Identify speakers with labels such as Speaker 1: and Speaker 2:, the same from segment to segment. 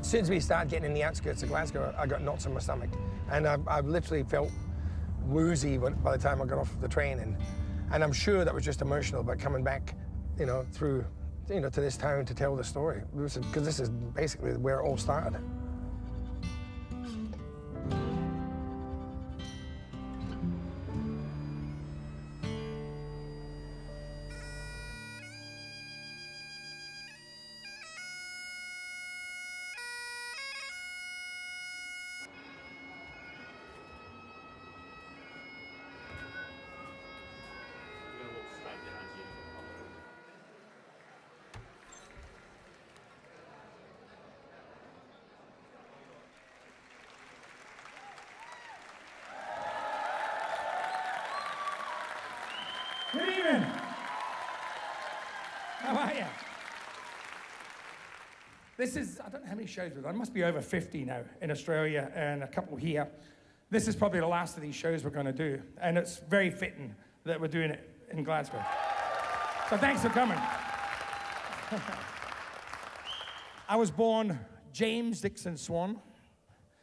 Speaker 1: As soon as we started getting in the outskirts of Glasgow, I got knots in my stomach. And I literally felt woozy by the time I got off the train. And I'm sure that was just emotional, but coming back, through, to this town to tell the story. Because this is basically where it all started.
Speaker 2: Good evening. How are you? This is, I don't know how many shows we've done. I must be over 50 now in Australia and a couple here. This is probably the last of these shows we're going to do. And it's very fitting that we're doing it in Glasgow. So thanks for coming. I was born James Dixon Swan.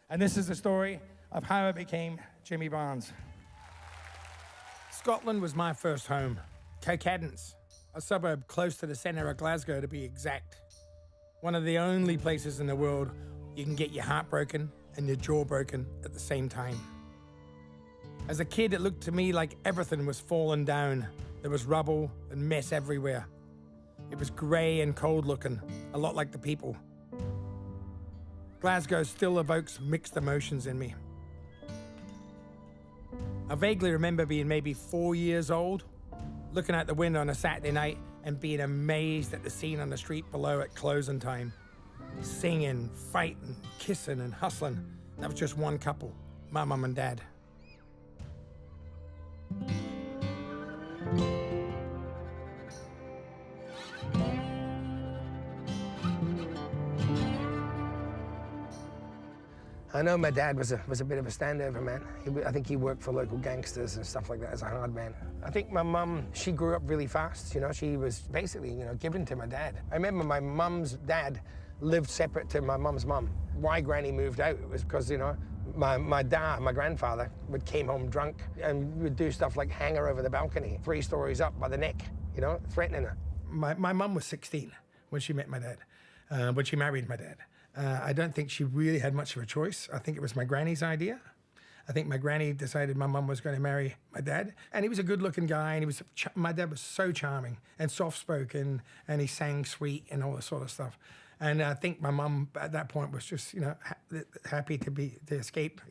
Speaker 2: And this is the story of how I became Jimmy Barnes. Scotland was my first home. Cowcaddens, a suburb close to the centre of Glasgow to be exact. One of the only places in the world you can get your heart broken and your jaw broken at the same time. As a kid, it looked to me like everything was falling down. There was rubble and mess everywhere. It was grey and cold looking, a lot like the people. Glasgow still evokes mixed emotions in me. I vaguely remember being maybe 4 years old, looking out the window on a Saturday night and being amazed at the scene on the street below at closing time. Singing, fighting, kissing and hustling. That was just one couple, my mum and dad.
Speaker 1: I know my dad was a bit of a standover man. I think he worked for local gangsters and stuff like that as a hard man. I think my mum, she grew up really fast. She was basically, given to my dad. I remember my mum's dad lived separate to my mum's mum. Why Granny moved out was because, my dad, my grandfather, came home drunk and would do stuff like hang her over the balcony, 3 stories up by the neck, threatening her.
Speaker 2: My mum was 16 when she met my dad, when she married my dad. I don't think she really had much of a choice. I think it was my granny's idea. I think my granny decided my mum was going to marry my dad. And he was a good-looking guy, and my dad was so charming and soft-spoken, and he sang sweet and all this sort of stuff. And I think my mum at that point was just, happy to escape,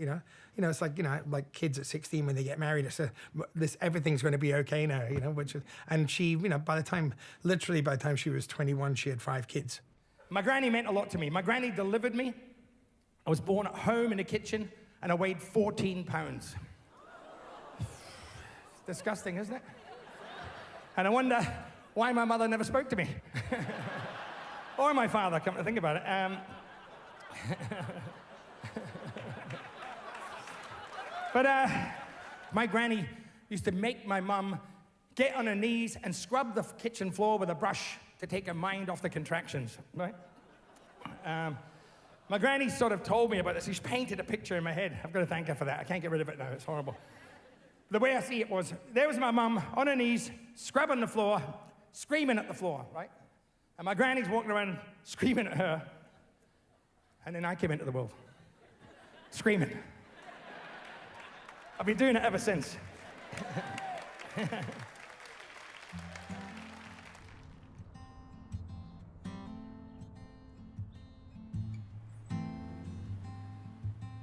Speaker 2: It's like, like kids at 16 when they get married, it's everything's going to be okay now, and she, by the time she was 21, she had 5 kids. My granny meant a lot to me. My granny delivered me. I was born at home in the kitchen, and I weighed 14 pounds. Disgusting, isn't it? And I wonder why my mother never spoke to me. Or my father, come to think about it. But my granny used to make my mum get on her knees and scrub the kitchen floor with a brush to take her mind off the contractions, right? My granny sort of told me about this. She's painted a picture in my head. I've got to thank her for that. I can't get rid of it now. It's horrible. The way I see it was, there was my mum on her knees, scrubbing the floor, screaming at the floor, right? And my granny's walking around screaming at her. And then I came into the world, screaming. I've been doing it ever since.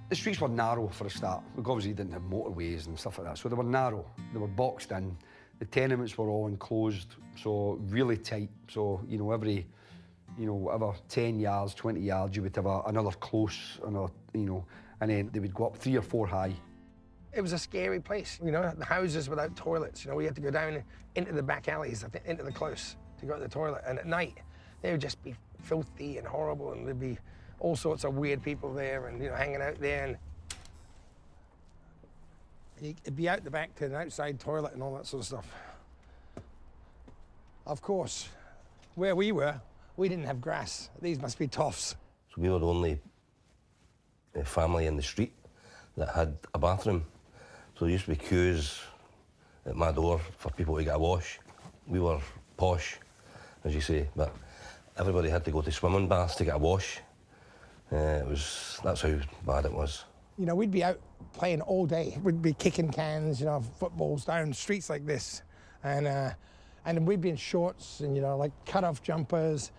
Speaker 3: The streets were narrow for a start. We obviously didn't have motorways and stuff like that, so they were narrow. They were boxed in. The tenements were all enclosed, so really tight. So, every, whatever, 10 yards, 20 yards, you would have another close, and then they would go up 3 or 4 high.
Speaker 1: It was a scary place, the houses without toilets. We had to go down into the back alleys, into the close to go to the toilet. And at night, they would just be filthy and horrible, and there'd be all sorts of weird people there and, hanging out there. And it'd be out the back to an outside toilet and all that sort of stuff. Of course, where we were, we didn't have grass. These must be toffs.
Speaker 3: So
Speaker 4: we were the only family in the street that had a bathroom. So there used to be queues at my door for people to get a wash. We were posh, as you say, but everybody had to go to swimming baths to get a wash. That's how bad it was.
Speaker 1: You know, we'd be out playing all day. We'd be kicking cans, you know, footballs down streets like this. And we'd be in shorts and, you know, like cut-off jumpers.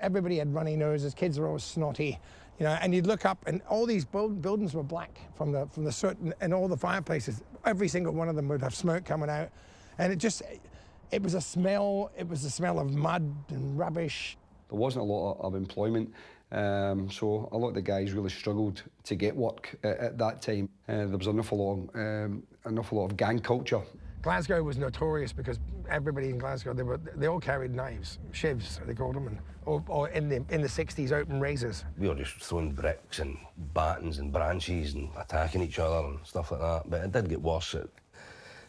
Speaker 1: Everybody had runny noses. Kids were always snotty, you know. And you'd look up, and all these buildings were black from the soot, and all the fireplaces. Every single one of them would have smoke coming out, and it was a smell. It was the smell of mud and rubbish.
Speaker 3: There wasn't a lot of employment, so a lot of the guys really struggled to get work at that time. There was an awful lot of gang culture.
Speaker 1: Glasgow was notorious because everybody in Glasgow, they all carried knives, shivs they called them, or in the 60s, open razors.
Speaker 4: We were just throwing bricks and battens and branches and attacking each other and stuff like that. But it did get worse. It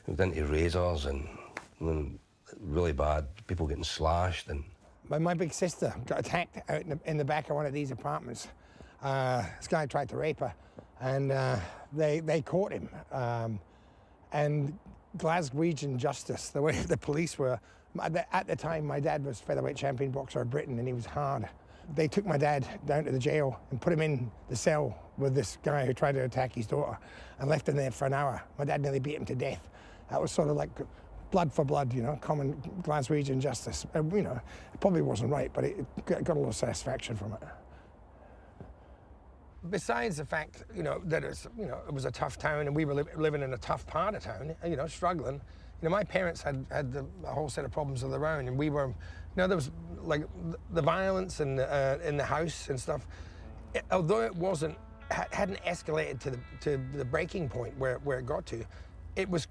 Speaker 4: went into razors and really bad, people getting slashed. And
Speaker 1: my big sister got attacked out in the back of one of these apartments. This guy tried to rape her, and they caught him. And Glaswegian justice, the way the police were, at the time my dad was featherweight champion boxer of Britain and he was hard. They took my dad down to the jail and put him in the cell with this guy who tried to attack his daughter and left him there for an hour. My dad nearly beat him to death. That was sort of like blood for blood, you know, common Glaswegian justice. You know, it probably wasn't right, but it got a lot of satisfaction from it. Besides the fact, you know, that it was a tough town and we were living in a tough part of town, you know, struggling. You know, my parents had a whole set of problems of their own, and we were, you know, there was like the violence in the house and stuff. Although it hadn't escalated to the breaking point where it got to, it was,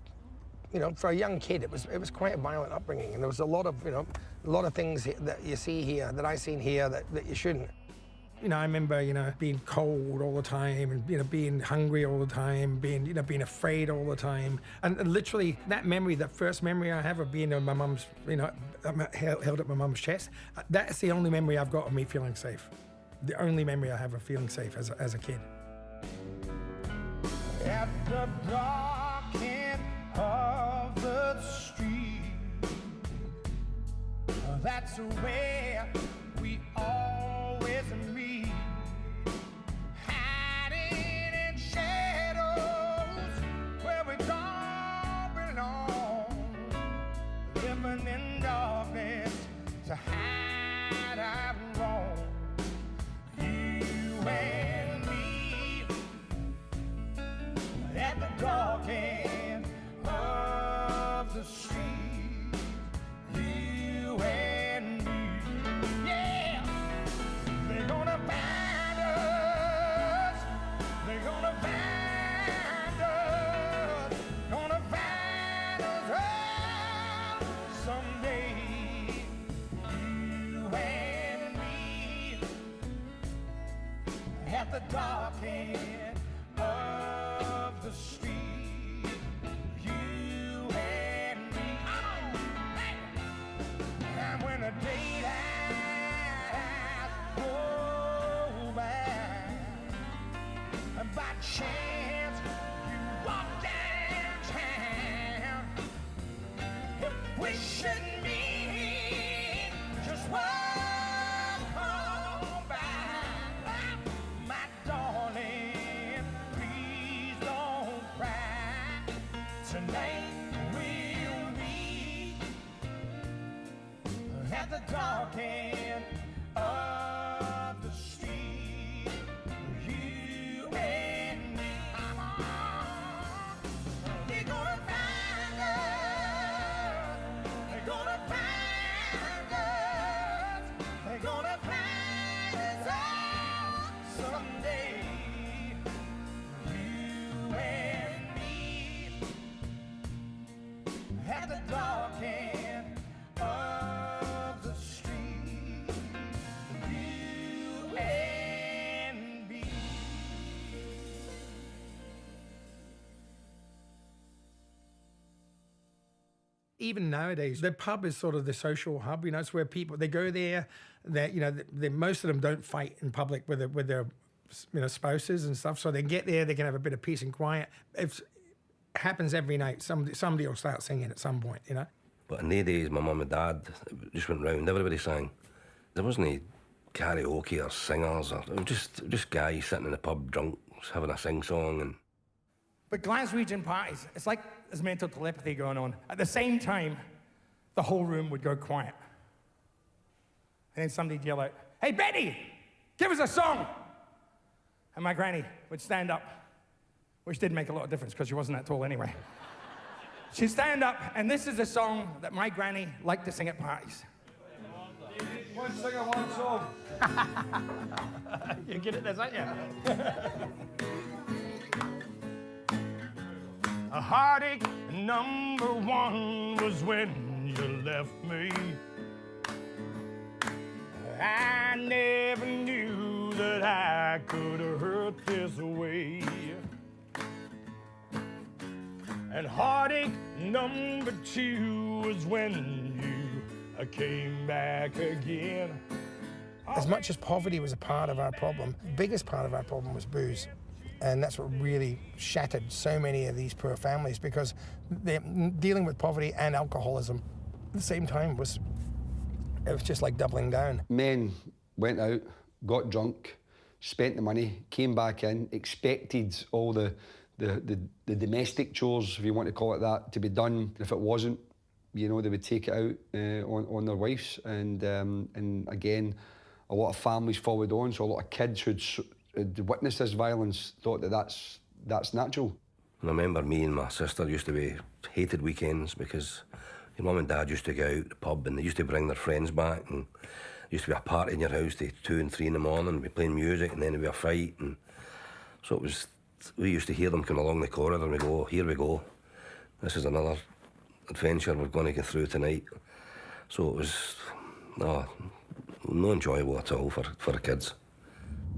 Speaker 1: you know, for a young kid, it was quite a violent upbringing, and there was a lot of things that you see here, that I seen here, that you shouldn't.
Speaker 2: You know, I remember, you know, being cold all the time and, you know, being hungry all the time, being afraid all the time. And literally that memory, that first memory I have of being on my mum's, you know, held at my mum's chest, that's the only memory I've got of me feeling safe. The only memory I have of feeling safe as a kid.
Speaker 5: At the dark end of the street, that's where we always meet, hiding in shadows where we don't belong, living in darkness to hide our wrong. You and me at the dark end of the street. You and me, yeah. They're gonna find us. They're gonna find us. Gonna find us someday. You and me at the dark end of the street. You and me. And when the daylight go by, and by chance you walk downtown, if we should meet, just walk on by, my darling, please don't cry. Tonight we'll meet at the dark end of the street. You and me, come on. They're gonna find us. They're gonna find us. They're gonna find us all someday. You and me at the dark end of the street. You and me.
Speaker 2: Even nowadays, the pub is sort of the social hub. You know, it's where people, they go there. That, you know, most of them don't fight in public with their spouses and stuff. So they get there, they can have a bit of peace and quiet. It happens every night. Somebody will start singing at some point, you know.
Speaker 4: But in the days, my mum and dad just went round, everybody sang. There wasn't any karaoke or singers, or it was just guys sitting in the pub drunk, having a sing-song. And
Speaker 5: But Glaswegian parties, it's like there's mental telepathy going on. At the same time, the whole room would go quiet. And then somebody'd yell out, "Hey, Betty, give us a song!" And my granny would stand up, which did make a lot of difference because she wasn't that tall anyway. She'd stand up, and this is a song that my granny liked to sing at parties.
Speaker 3: One singer, one song.
Speaker 5: You get it, that's right, yeah. A heartache #1 was when you left me. I never knew that I could hurt this way. And heartache #2 was when you came back again.
Speaker 1: As much as poverty was a part of our problem, the biggest part of our problem was booze. And that's what really shattered so many of these poor families, because they're dealing with poverty and alcoholism at the same time it was just like doubling down.
Speaker 3: Men went out, got drunk, spent the money, came back in, expected all the domestic chores, if you want to call it that, to be done. If it wasn't, you know, they would take it out on their wives. And again, a lot of families followed on, so a lot of kids who'd witnessed this violence thought that that's natural.
Speaker 4: I remember me and my sister used to be hated weekends because your mum and dad used to go out to the pub and they used to bring their friends back, and there used to be a party in your house till 2 and 3 in the morning, be playing music, and then there'd be a fight. And so it was, we used to hear them come along the corridor and we go, "Here we go. This is another adventure we're going to get through tonight." So it was no enjoyable at all for the kids.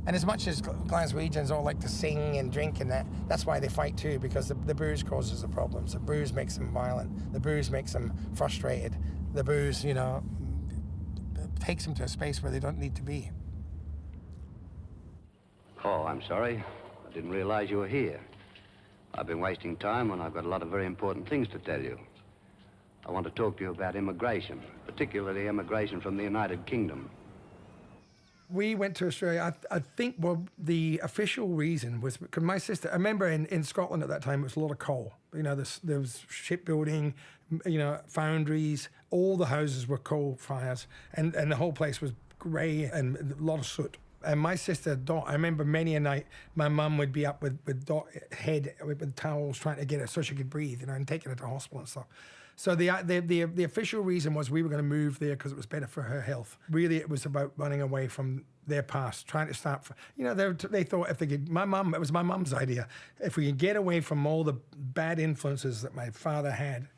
Speaker 1: And as much as Glaswegians all like to sing and drink and that's why they fight too, because the booze causes the problems. The booze makes them violent. The booze makes them frustrated. The booze, you know, takes them to a space where they don't need to be.
Speaker 6: Oh, I'm sorry. I didn't realize you were here. I've been wasting time when I've got a lot of very important things to tell you. I want to talk to you about immigration, particularly immigration from the United Kingdom.
Speaker 2: We went to Australia. I think, well, the official reason was because my sister, I remember in Scotland at that time, it was a lot of coal. You know, there was shipbuilding, you know, foundries, all the houses were coal fires, and the whole place was grey and a lot of soot. And my sister, Dot, I remember many a night, my mum would be up with Dot head with towels trying to get her so she could breathe, you know, and taking her to hospital and stuff. So the official reason was we were going to move there because it was better for her health. Really, it was about running away from their past, trying to start. You know, they thought if they could. It was my mum's idea. If we could get away from all the bad influences that my father had,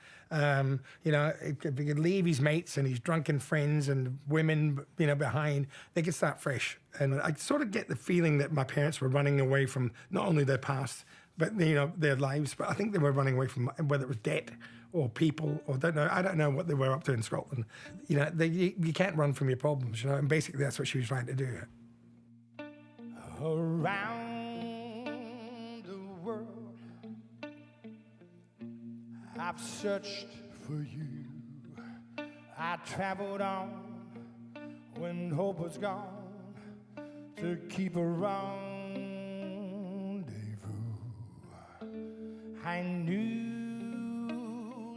Speaker 2: you know, if he could leave his mates and his drunken friends and women, you know, behind, they could start fresh. And I sort of get the feeling that my parents were running away from not only their past, but, you know, their lives. But I think they were running away from whether it was debt or people, or I don't know what they were up to in Scotland. You know, you can't run from your problems, you know, and basically that's what she was trying to do.
Speaker 5: Around the world, I've searched for you. I traveled on when hope was gone to keep a rendezvous. I knew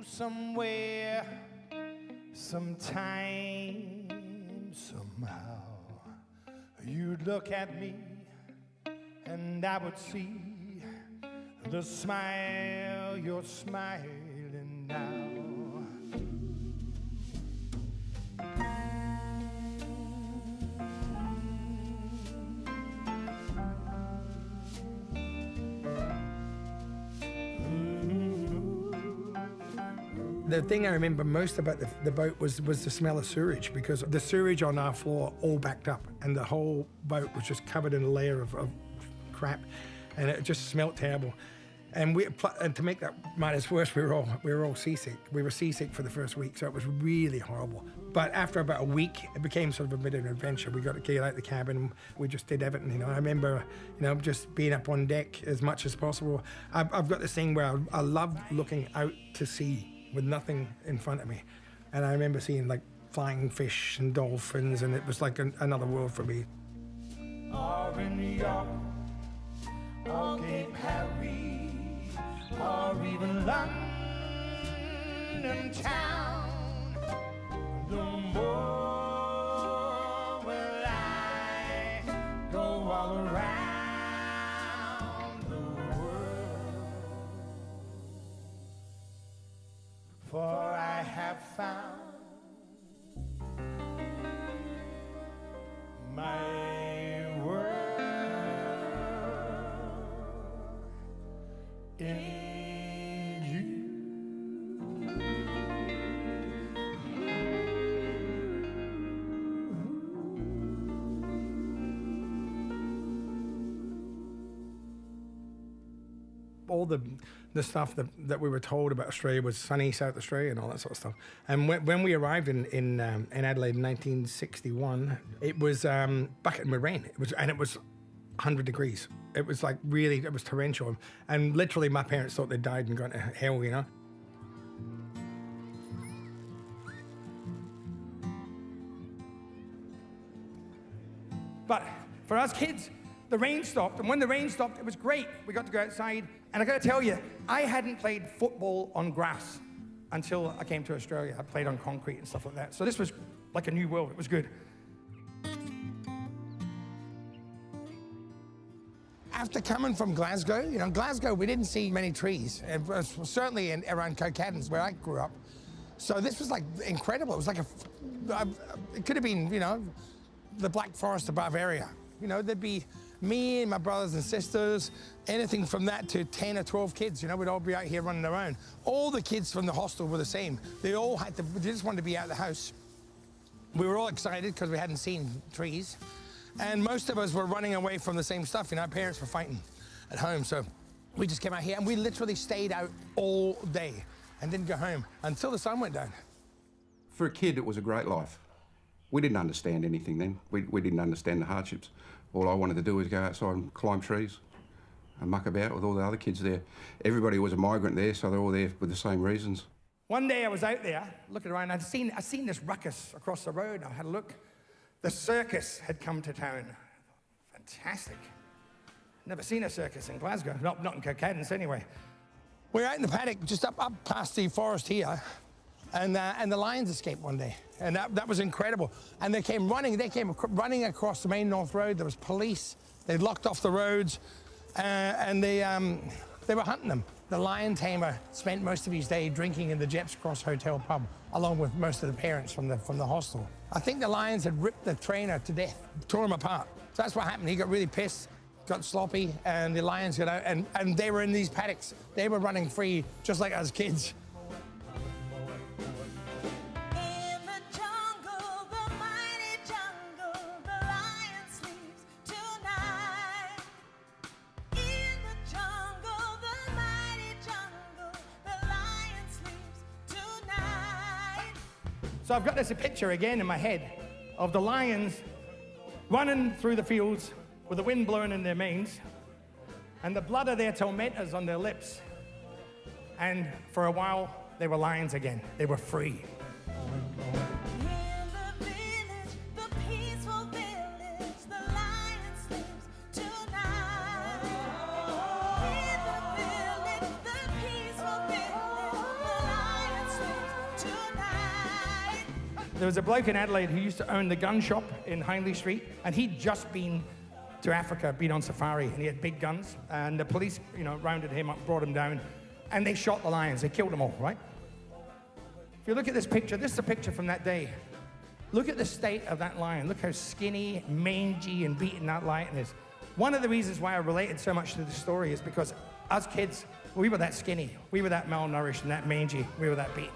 Speaker 5: somewhere, sometime, somehow, you'd look at me and I would see the smile you're smiling now.
Speaker 2: The thing I remember most about the boat was the smell of sewage, because the sewage on our floor all backed up and the whole boat was just covered in a layer of crap, and it just smelled terrible. And and to make that matters worse, we were all seasick. We were seasick for the first week, so it was really horrible. But after about a week, it became sort of a bit of an adventure. We got to get out the cabin. We just did everything. You know, I remember, you know, just being up on deck as much as possible. I've got this thing where I love looking out to sea with nothing in front of me, and I remember seeing like flying fish and dolphins, and it was like another world for me.
Speaker 5: Or in New York, or Cape Harry, or even London town, the more will I go all around the world. For I have found my world in you.
Speaker 2: All the stuff that we were told about Australia was sunny South Australia and all that sort of stuff. And when we arrived in Adelaide in 1961, it was bucketing with rain. It was 100 degrees. It was like really, it was torrential. And literally my parents thought they died and gone to hell, you know.
Speaker 5: But for us kids, the rain stopped, and when the rain stopped, it was great. We got to go outside, and I got to tell you, I hadn't played football on grass until I came to Australia. I played on concrete and stuff like that. So this was like a new world. It was good.
Speaker 1: After coming from Glasgow, you know, Glasgow, we didn't see many trees. It was certainly around Cowcaddens, where I grew up. So this was like incredible. It was like it could have been, you know, the Black Forest above area. You know, there'd be me and my brothers and sisters, anything from that to 10 or 12 kids, you know, we'd all be out here running around. All the kids from the hostel were the same. They just wanted to be out of the house. We were all excited because we hadn't seen trees. And most of us were running away from the same stuff. You know, our parents were fighting at home. So we just came out here and we literally stayed out all day and didn't go home until the sun went down.
Speaker 7: For a kid, it was a great life. We didn't understand anything then. We didn't understand the hardships. All I wanted to do was go outside and climb trees and muck about with all the other kids there. Everybody was a migrant there, so they're all there with the same reasons.
Speaker 5: One day I was out there looking around. I'd seen this ruckus across the road. I had a look. The circus had come to town. Fantastic. Never seen a circus in Glasgow. Not in Cowcaddens anyway.
Speaker 1: We're out in the paddock, just up past the forest here, and the lions escaped one day, and that was incredible. And they came running across the main North Road. There was police. They locked off the roads, and they were hunting them. The lion tamer spent most of his day drinking in the Jeps Cross Hotel pub, along with most of the parents from the hostel. I think the lions had ripped the trainer to death, tore him apart. So that's what happened. He got really pissed, got sloppy, and the lions got out, and they were in these paddocks. They were running free, just like us kids.
Speaker 5: So I've got this picture again in my head of the lions running through the fields with the wind blowing in their manes and the blood of their tormentors on their lips. And for a while, they were lions again. They were free. There was a bloke in Adelaide who used to own the gun shop in Hindley Street, and he'd just been to Africa, been on safari, and he had big guns, and the police, you know, rounded him up, brought him down, and they shot the lions. They killed them all, right? If you look at this picture, this is a picture from that day. Look at the state of that lion. Look how skinny, mangy, and beaten that lion is. One of the reasons why I related so much to the story is because us kids, we were that skinny. We were that malnourished and that mangy. We were that beaten.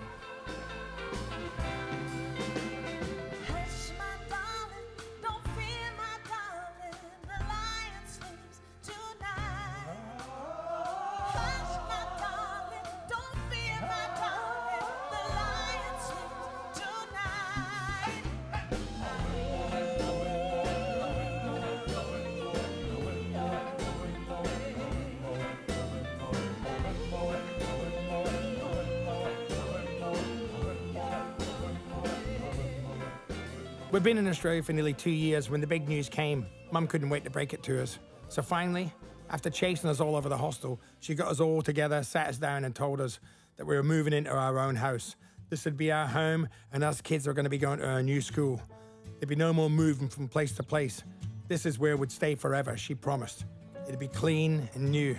Speaker 2: We've been in Australia for nearly 2 years. When the big news came, Mum couldn't wait to break it to us. So finally, after chasing us all over the hostel, she got us all together, sat us down and told us that we were moving into our own house. This would be our home, and us kids are going to be going to our new school. There'd be no more moving from place to place. This is where we'd stay forever, she promised. It'd be clean and new.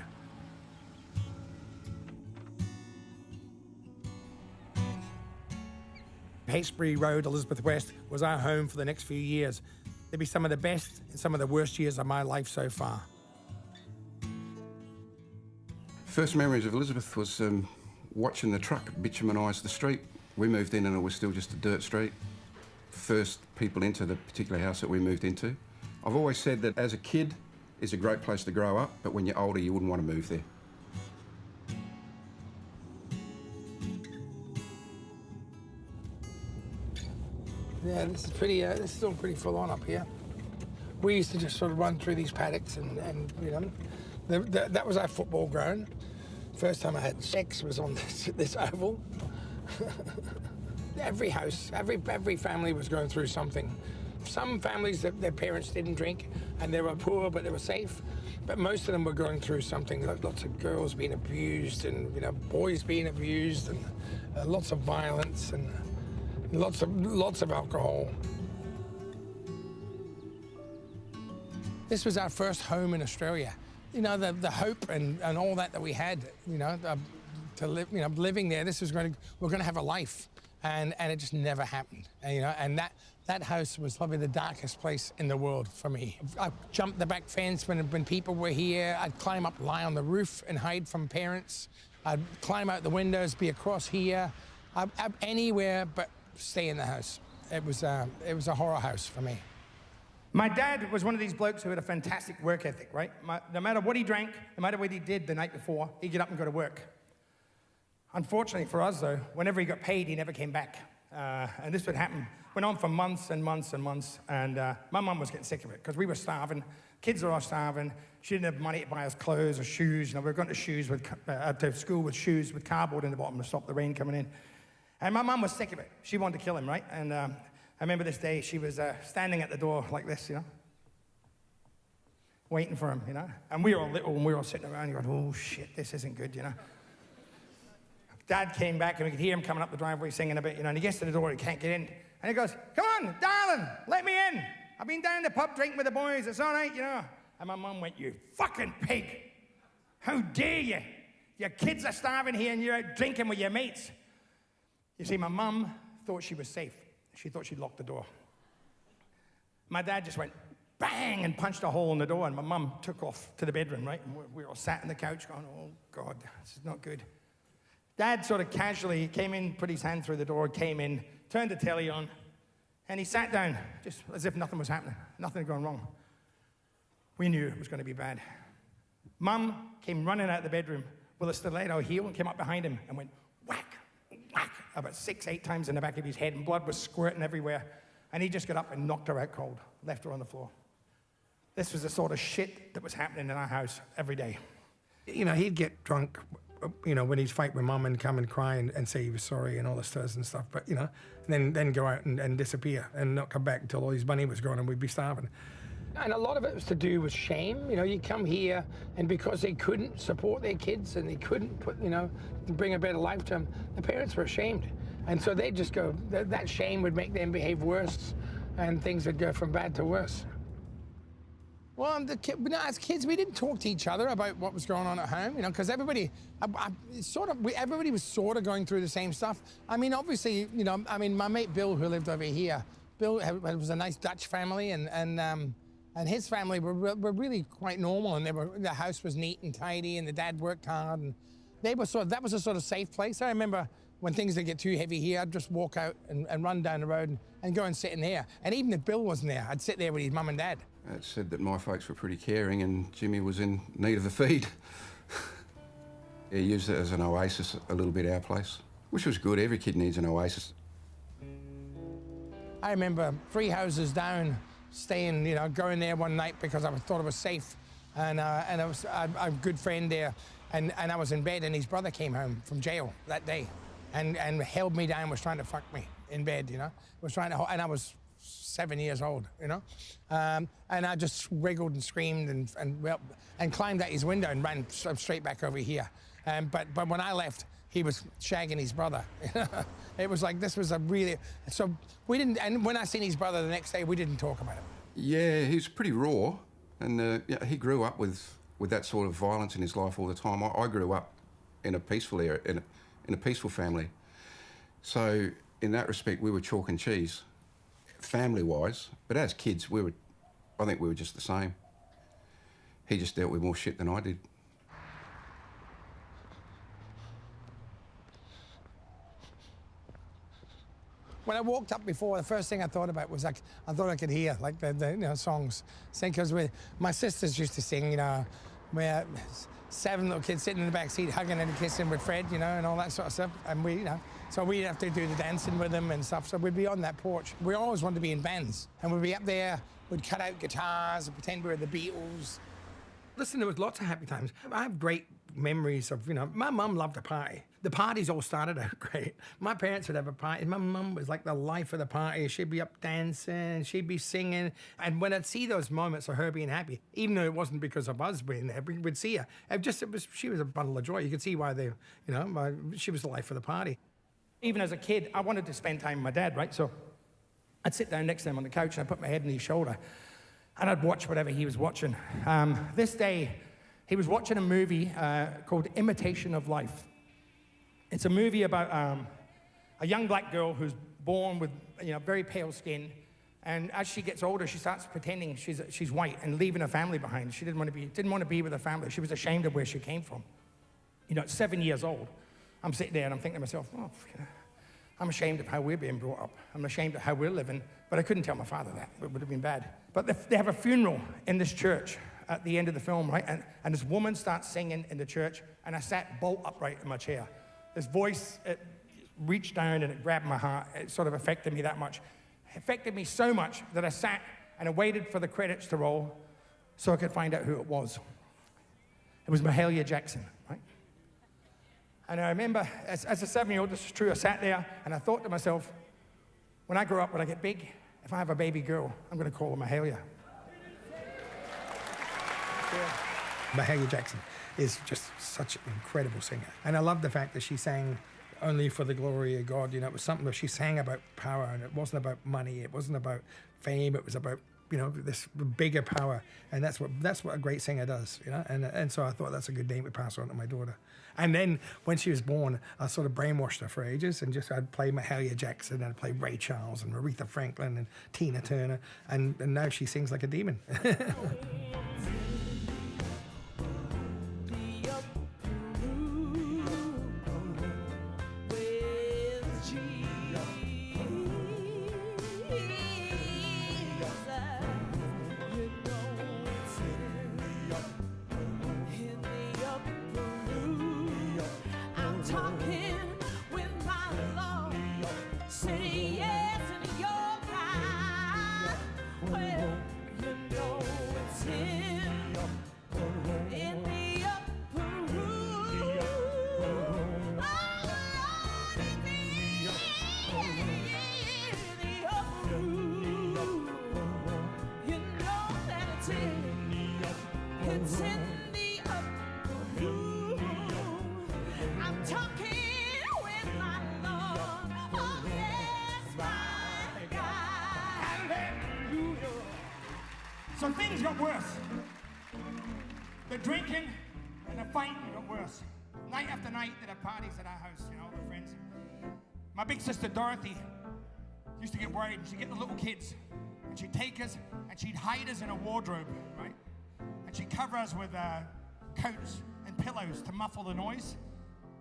Speaker 2: Hastbury Road, Elizabeth West, was our home for the next few years. They'd be some of the best and some of the worst years of my life so far.
Speaker 7: First memories of Elizabeth was watching the truck bitumenise the street. We moved in and it was still just a dirt street. First people into the particular house that we moved into. I've always said that as a kid, it's a great place to grow up, but when you're older, you wouldn't want to move there.
Speaker 1: Yeah, this is still pretty full on up here. We used to just sort of run through these paddocks and you know, that was our football ground. First time I had sex was on this oval. Every house, every family was going through something. Some families, their parents didn't drink and they were poor, but they were safe. But most of them were going through something, like lots of girls being abused and, you know, boys being abused and lots of violence and lots of alcohol. This was our first home in Australia. You know, the hope and all that we had, you know, to live, you know, living there, we're going to have a life. And it just never happened. And, you know, and that house was probably the darkest place in the world for me. I jumped the back fence when people were here. I'd climb up, lie on the roof and hide from parents. I'd climb out the windows, be across here, anywhere but stay in the house. It was a horror house for me.
Speaker 5: My dad was one of these blokes who had a fantastic work ethic, right? No matter what he drank, no matter what he did the night before, he'd get up and go to work. Unfortunately for us, though, whenever he got paid, he never came back. And this would happen, went on for months and months and months. And my mum was getting sick of it because we were starving. Kids were all starving. She didn't have money to buy us clothes or shoes. You know, we were going to school with shoes with cardboard in the bottom to stop the rain coming in. And my mum was sick of it. She wanted to kill him, right? And I remember this day, she was standing at the door like this, you know, waiting for him, you know. And we were all little and we were all sitting around going, oh, shit, this isn't good, you know. Dad came back and we could hear him coming up the driveway singing a bit, you know, and he gets to the door, he can't get in. And he goes, come on, darling, let me in. I've been down the pub drinking with the boys, it's all right, you know. And my mum went, you fucking pig. How dare you? Your kids are starving here and you're out drinking with your mates. You see, my mum thought she was safe. She thought she'd locked the door. My dad just went bang and punched a hole in the door, and my mum took off to the bedroom, right? And we were all sat on the couch going, oh, God, this is not good. Dad sort of casually came in, put his hand through the door, came in, turned the telly on, and he sat down, just as if nothing was happening, nothing had gone wrong. We knew it was going to be bad. Mum came running out of the bedroom with a stiletto heel and came up behind him and went whack, whack, about 6-8 times in the back of his head, and blood was squirting everywhere. And he just got up and knocked her out cold, left her on the floor. This was the sort of shit that was happening in our house every day.
Speaker 2: You know, he'd get drunk, you know, when he'd fight with Mum and come and cry and say he was sorry and all this and stuff. But, you know, and then go out and disappear and not come back until all his money was gone and we'd be starving.
Speaker 1: And a lot of it was to do with shame. You know, you come here and because they couldn't support their kids and they couldn't put, you know, bring a better life to them, the parents were ashamed. And so they'd just go, that shame would make them behave worse and things would go from bad to worse. Well, as kids, we didn't talk to each other about what was going on at home, you know, because everybody was sort of going through the same stuff. I mean, obviously, you know, I mean, my mate Bill, who lived over here, Bill was a nice Dutch family, and his family were really quite normal, and the house was neat and tidy, and the dad worked hard, and that was a sort of safe place. I remember when things would get too heavy here, I'd just walk out and run down the road and go and sit in there. And even if Bill wasn't there, I'd sit there with his mum and dad.
Speaker 7: It said that my folks were pretty caring and Jimmy was in need of a feed. He used it as an oasis a little bit, our place, which was good. Every kid needs an oasis.
Speaker 1: I remember 3 houses down, staying, you know, going there one night because I thought it was safe. And I was a good friend there. And I was in bed and his brother came home from jail that day and held me down, was trying to fuck me in bed, you know. And I was
Speaker 2: 7 years old, you know? And I just wriggled and screamed and climbed out his window and ran straight back over here. But when I left, he was shagging his brother. It was like, this was a really, so we didn't, and when I seen his brother the next day, we didn't talk about it.
Speaker 7: Yeah, he was pretty raw, and yeah, he grew up with that sort of violence in his life all the time. I grew up in a peaceful area, in a peaceful family. So in that respect, we were chalk and cheese, family-wise. But as kids, I think we were just the same. He just dealt with more shit than I did.
Speaker 2: When I walked up before, the first thing I thought about was like, I thought I could hear like the songs sing, because my sisters used to sing, we're 7 little kids sitting in the back seat hugging and kissing with Fred, and all that sort of stuff. And so we'd have to do the dancing with them and stuff. So we'd be on that porch. We always wanted to be in bands, and we'd be up there, we'd cut out guitars and pretend we were the Beatles. Listen, there was lots of happy times. I have great memories of, my mum loved to party. The parties all started out great. My parents would have a party. My mum was like the life of the party. She'd be up dancing, she'd be singing. And when I'd see those moments of her being happy, even though it wasn't because of us being there, we would see her. She was a bundle of joy. You could see why she was the life of the party.
Speaker 5: Even as a kid, I wanted to spend time with my dad, right? So I'd sit down next to him on the couch and I'd put my head on his shoulder and I'd watch whatever he was watching. This day, he was watching a movie called Imitation of Life. It's a movie about a young black girl who's born with very pale skin, and as she gets older, she starts pretending she's white and leaving her family behind. She didn't want to be with her family. She was ashamed of where she came from. At 7 years old, I'm sitting there and I'm thinking to myself, I'm ashamed of how we're being brought up. I'm ashamed of how we're living, but I couldn't tell my father that. It would have been bad. But they have a funeral in this church at the end of the film, right? And this woman starts singing in the church, and I sat bolt upright in my chair. This voice, it reached down and it grabbed my heart. It sort of affected me that much. It affected me so much that I sat and I waited for the credits to roll so I could find out who it was. It was Mahalia Jackson, right? And I remember, as a 7-year-old, this is true, I sat there and I thought to myself, when I grow up, when I get big, if I have a baby girl, I'm going to call her Mahalia.
Speaker 2: Mahalia Jackson is just such an incredible singer. And I love the fact that she sang only for the glory of God. It was something that she sang about power, and it wasn't about money, it wasn't about fame, it was about, this bigger power. And that's what a great singer does, And so I thought that's a good name to pass on to my daughter. And then when she was born, I sort of brainwashed her for ages, and I'd play Mahalia Jackson, I'd play Ray Charles and Aretha Franklin and Tina Turner, and now she sings like a demon.
Speaker 5: So things got worse. The drinking and the fighting got worse. Night after night, they'd have parties at our house, with friends. My big sister Dorothy used to get worried, and she'd get the little kids, and she'd take us, and she'd hide us in a wardrobe, right? And she'd cover us with coats and pillows to muffle the noise.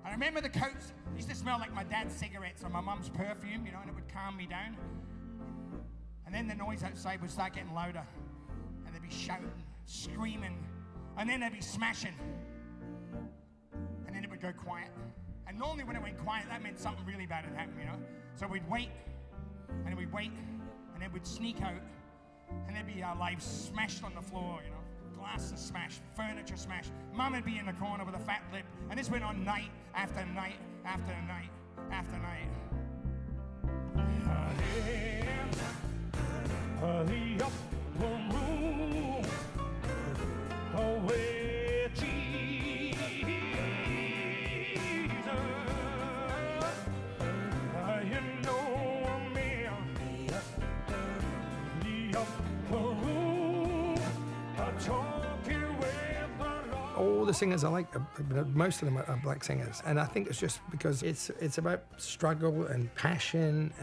Speaker 5: I remember the coats used to smell like my dad's cigarettes or my mum's perfume, and it would calm me down. And then the noise outside would start getting louder. And they'd be shouting, screaming, and then they'd be smashing. And then it would go quiet. And normally when it went quiet, that meant something really bad had happened, So we'd wait, and we'd wait, and then we'd sneak out, and there'd be our lives smashed on the floor, Glasses smashed, furniture smashed. Mum would be in the corner with a fat lip, and this went on night after night after night after night. the upper room where Jesus, you know me, the upper room, talking with the Lord.
Speaker 2: All the singers I like, most of them are black singers, and I think it's just because it's about struggle and passion.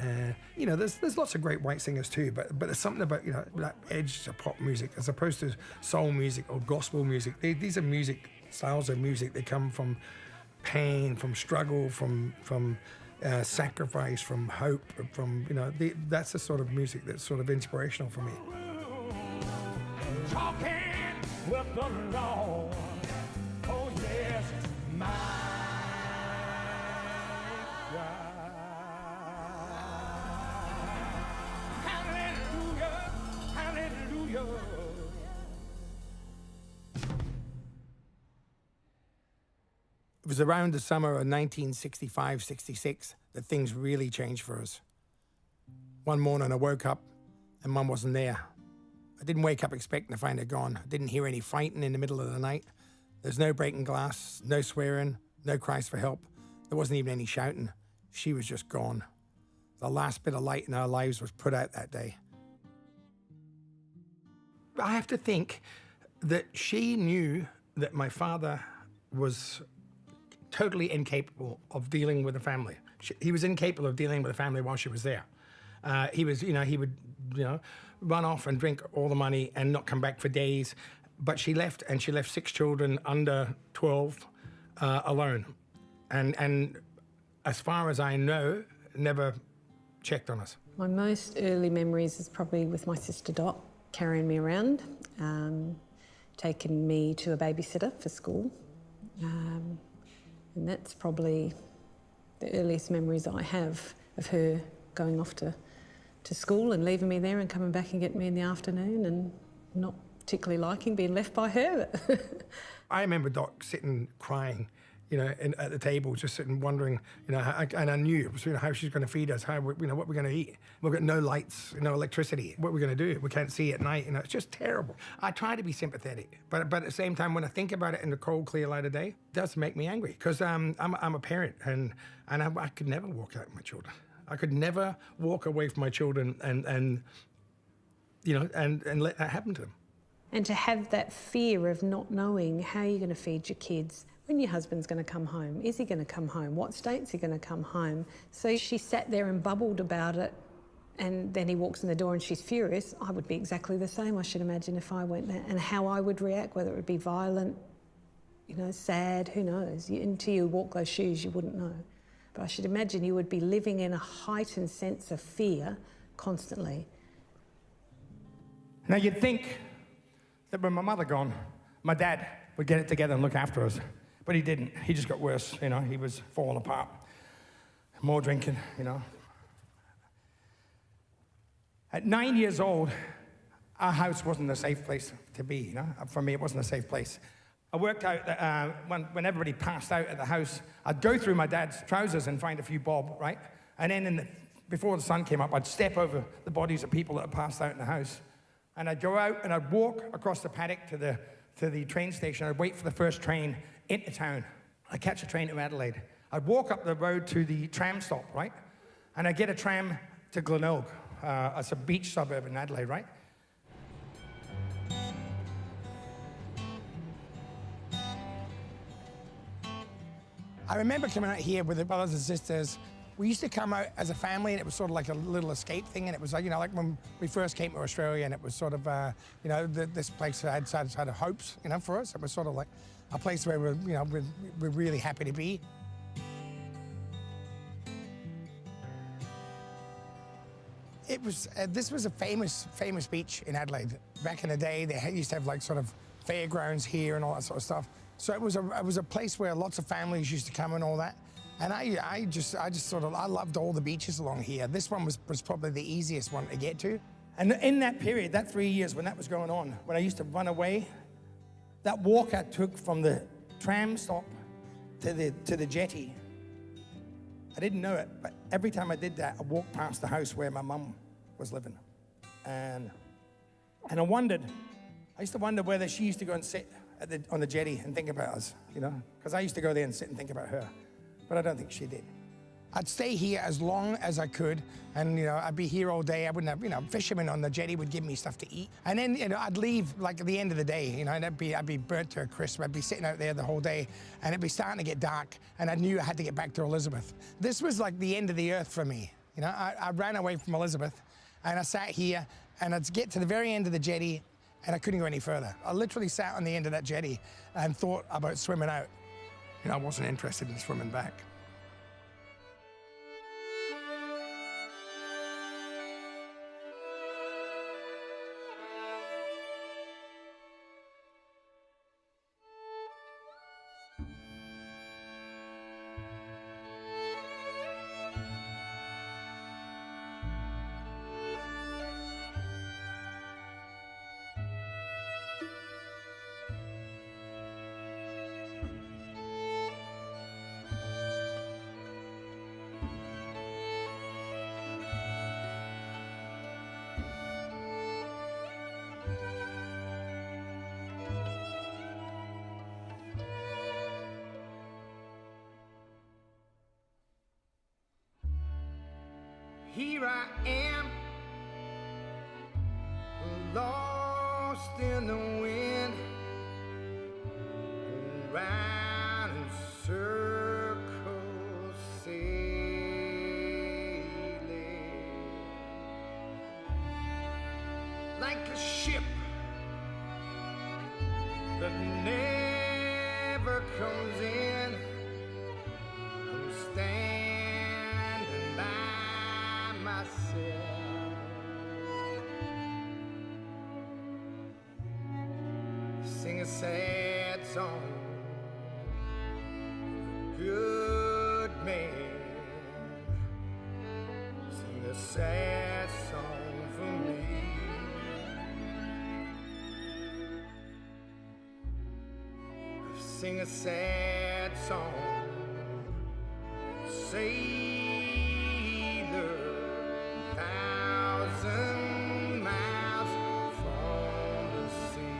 Speaker 2: You know, there's lots of great white singers too, but there's something about, you know, that edge to pop music as opposed to soul music or gospel music. These are music styles of music. They come from pain, from struggle, from sacrifice, from hope, from, you know, that's the sort of music that's sort of inspirational for me.
Speaker 5: Talking with the Lord. Oh yes, my God. Hallelujah, hallelujah.
Speaker 2: It was around the summer of 1965, 66 that things really changed for us. One morning I woke up and Mum wasn't there. I didn't wake up expecting to find her gone. I didn't hear any fighting in the middle of the night. There's no breaking glass, no swearing, no cries for help. There wasn't even any shouting. She was just gone. The last bit of light in our lives was put out that day. I have to think that she knew that my father was totally incapable of dealing with a family. He was incapable of dealing with a family while she was there. He would, run off and drink all the money and not come back for days. But she left, and she left 6 children under 12 alone. And as far as I know, never checked on us.
Speaker 8: My most early memories is probably with my sister Dot carrying me around, taking me to a babysitter for school. And that's probably the earliest memories I have of her going off to school and leaving me there and coming back and getting me in the afternoon, and not particularly liking being left by her.
Speaker 2: I remember Doc sitting crying, at the table, just sitting wondering, and I knew it was, how she's going to feed us, how, what we're going to eat. We've got no lights, no electricity. What we're going to do? We can't see at night. It's just terrible. I try to be sympathetic, but at the same time, when I think about it in the cold, clear light of day, it does make me angry because I'm a parent, and I could never walk out with my children. I could never walk away from my children and let that happen to them.
Speaker 8: And to have that fear of not knowing how you're going to feed your kids, when your husband's going to come home, is he going to come home, what state's he going to come home? So she sat there and bubbled about it, and then he walks in the door and she's furious. I would be exactly the same, I should imagine, if I went there, and how I would react, whether it would be violent, sad, who knows? Until you walk those shoes, you wouldn't know. But I should imagine you would be living in a heightened sense of fear constantly.
Speaker 5: Now you'd think that with my mother gone, my dad would get it together and look after us. But he didn't. He just got worse, He was falling apart. More drinking, At 9 years old, our house wasn't a safe place to be, For me, it wasn't a safe place. I worked out that when everybody passed out at the house, I'd go through my dad's trousers and find a few bob, right? And then before the sun came up, I'd step over the bodies of people that had passed out in the house. And I'd go out and I'd walk across the paddock to the train station. I'd wait for the first train into town. I'd catch a train to Adelaide. I'd walk up the road to the tram stop, right? And I'd get a tram to Glenelg. It's a beach suburb in Adelaide, right?
Speaker 1: I remember coming out here with the brothers and sisters. We used to come out as a family, and it was sort of like a little escape thing. And it was like, like when we first came to Australia, and it was sort of, this place had hopes, for us. It was sort of like a place where we're really happy to be. It was, this was a famous beach in Adelaide. Back in the day, they used to have like sort of fairgrounds here and all that sort of stuff. So it was a place where lots of families used to come and all that. And I loved all the beaches along here. This one was probably the easiest one to get to.
Speaker 5: And in that period, that 3 years when that was going on, when I used to run away, that walk I took from the tram stop to the jetty, I didn't know it, but every time I did that, I walked past the house where my mum was living. And And I used to wonder whether she used to go and sit on the jetty and think about us, you know? Because I used to go there and sit and think about her. But I don't think she did.
Speaker 1: I'd stay here as long as I could, and I'd be here all day. I wouldn't have, fishermen on the jetty would give me stuff to eat, and then I'd leave like at the end of the day, and I'd be burnt to a crisp. I'd be sitting out there the whole day, and it'd be starting to get dark, and I knew I had to get back to Elizabeth. This was like the end of the earth for me. I ran away from Elizabeth, and I sat here, and I'd get to the very end of the jetty, and I couldn't go any further. I literally sat on the end of that jetty and thought about swimming out. I wasn't interested in swimming back. Here I am, lost in the wind, round in circles sailing, like a ship that never comes in. I'm standing by myself, sing a sad song, good man, sing a sad song for me. Sing a sad song, sailor, 1,000 miles from the sea.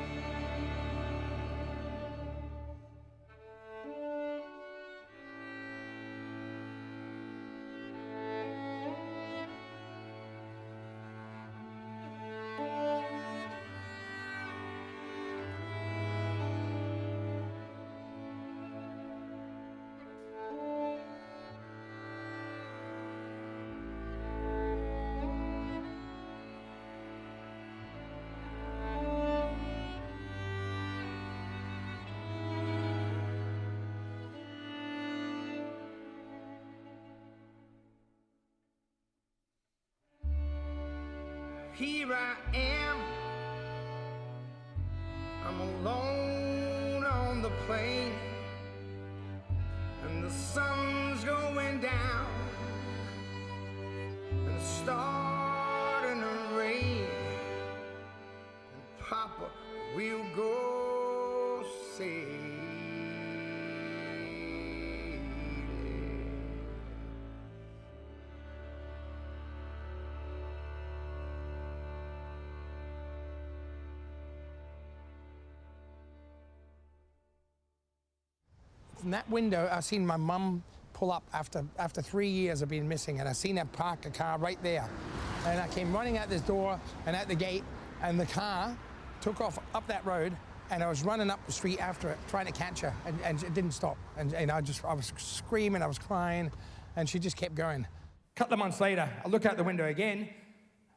Speaker 1: Here I am, I'm alone on the plain, and the sun's going down, and it's starting to rain, and Papa will go sailing. From that window, I seen my mum pull up after 3 years of being missing, and I seen her park a car right there. And I came running out this door and out the gate, and the car took off up that road, and I was running up the street after it, trying to catch her, and it didn't stop. And I was screaming, I was crying, and she just kept going.
Speaker 5: A couple of months later, I look out the window again,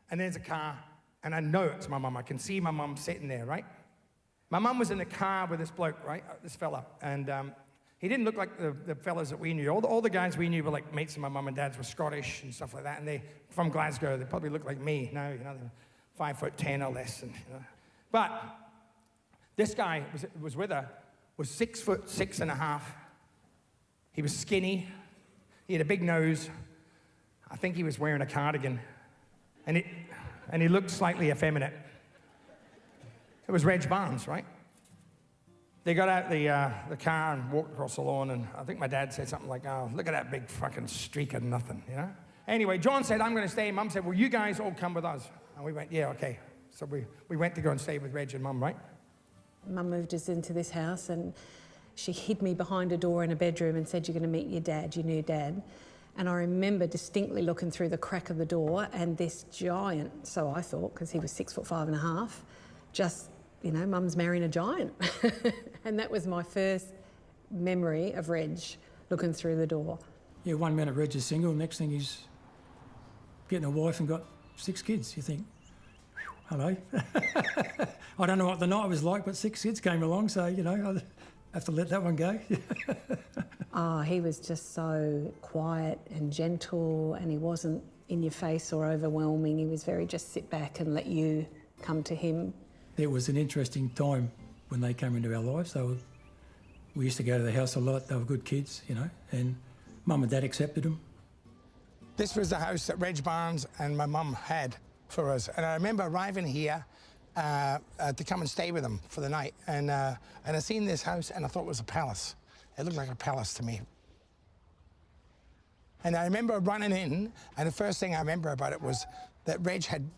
Speaker 5: and there's a car, and I know it's my mum. I can see my mum sitting there, right? My mum was in the car with this bloke, right? This fella, and he didn't look like the fellas that we knew. All the guys we knew were like mates of my mum and dad's, were Scottish and stuff like that, and they from Glasgow. They probably looked like me now, they're 5'10" or less, and But this guy was with her, was 6'6.5". He was skinny. He had a big nose. I think he was wearing a cardigan, and he looked slightly effeminate. It was Reg Barnes, right? They got out the car and walked across the lawn, and I think my dad said something like, "Oh, look at that big fucking streak of nothing," Anyway, John said, "I'm going to stay." Mum said, "Well, you guys all come with us." And we went, "Yeah, okay." So we went to go and stay with Reg and Mum, right?
Speaker 8: Mum moved us into this house and she hid me behind a door in a bedroom and said, "You're going to meet your dad, your new dad." And I remember distinctly looking through the crack of the door and this giant, so I thought, because he was 6'5.5", just, you know, Mum's marrying a giant. And that was my first memory of Reg looking through the door.
Speaker 9: Yeah, 1 minute Reg is single, next thing he's getting a wife and got 6 kids. You think, hello. I don't know what the night was like, but 6 kids came along, so, you know, I have to let that one go.
Speaker 8: Oh, he was just so quiet and gentle, and he wasn't in your face or overwhelming. He was very just sit back and let you come to him.
Speaker 9: It was an interesting time when they came into our lives. We used to go to the house a lot. They were good kids, you know, and Mum and Dad accepted them.
Speaker 1: This was the house that Reg Barnes and my mum had for us. And I remember arriving here to come and stay with them for the night. And I seen this house and I thought it was a palace. It looked like a palace to me. And I remember running in, and the first thing I remember about it was that Reg had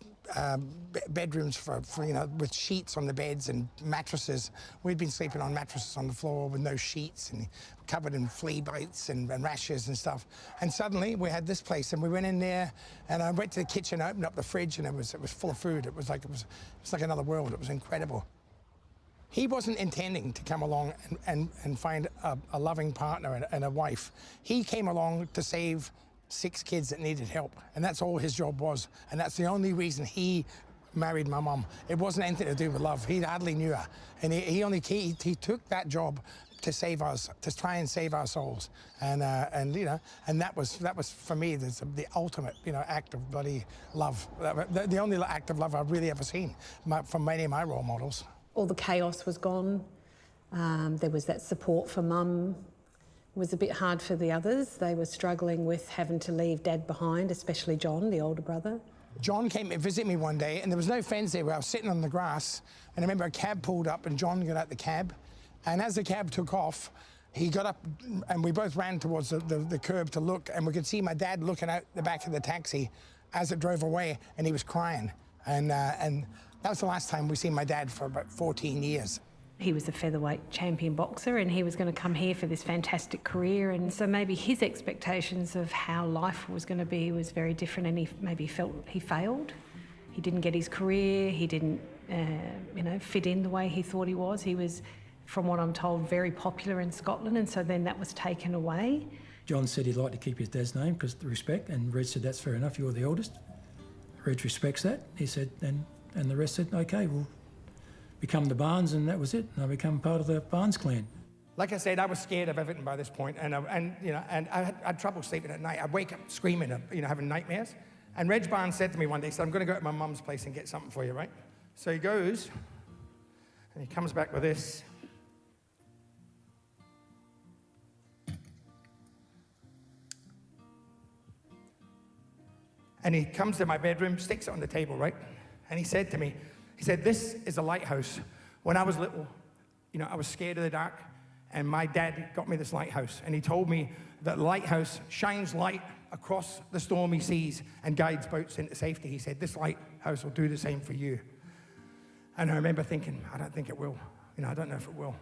Speaker 1: bedrooms for, you know, with sheets on the beds and mattresses. We'd been sleeping on mattresses on the floor with no sheets and covered in flea bites and rashes and stuff. And suddenly we had this place, and we went in there, and I went to the kitchen, opened up the fridge, and it was full of food. It was like another world. It was incredible. He wasn't intending to come along and find a loving partner and a wife. He came along to save 6 kids that needed help, and that's all his job was. And that's the only reason he married my mum. It wasn't anything to do with love. He hardly knew her, and he took that job to save us, to try and save our souls. And you know, and that was for me the ultimate, you know, act of bloody love. The only act of love I've really ever seen from many of my role models.
Speaker 8: All the chaos was gone. There was that support for Mum. It was a bit hard for the others. They were struggling with having to leave Dad behind, especially John, the older brother.
Speaker 1: John came to visit me one day, and there was no fence there where I was sitting on the grass, and I remember a cab pulled up and John got out the cab, and as the cab took off, he got up and we both ran towards the curb to look, and we could see my dad looking out the back of the taxi as it drove away, and he was crying. And that was the last time we seen my dad for about 14 years.
Speaker 8: He was a featherweight champion boxer, and he was going to come here for this fantastic career, and so maybe his expectations of how life was going to be was very different, and he maybe felt he failed. He didn't get his career, he didn't you know, fit in the way he thought he was. He was, from what I'm told, very popular in Scotland, and so then that was taken away.
Speaker 9: John said he'd like to keep his dad's name because of the respect, and Reg said that's fair enough, you're the eldest. Reg respects that. He said, and the rest said, okay, we'll become the Barnes, and that was it. And I become part of the Barnes clan.
Speaker 5: Like I said, I was scared of everything by this point, and you know, and I had trouble sleeping at night. I'd wake up screaming, you know, having nightmares. And Reg Barnes said to me one day, he said, "I'm going to go to my mum's place and get something for you, right?" So he goes, and he comes back with this. And he comes to my bedroom, sticks it on the table, right? And he said to me, he said, "This is a lighthouse. When I was little, you know, I was scared of the dark, and my dad got me this lighthouse. And he told me that lighthouse shines light across the stormy seas and guides boats into safety. He said, this lighthouse will do the same for you." And I remember thinking, I don't think it will. You know, I don't know if it will.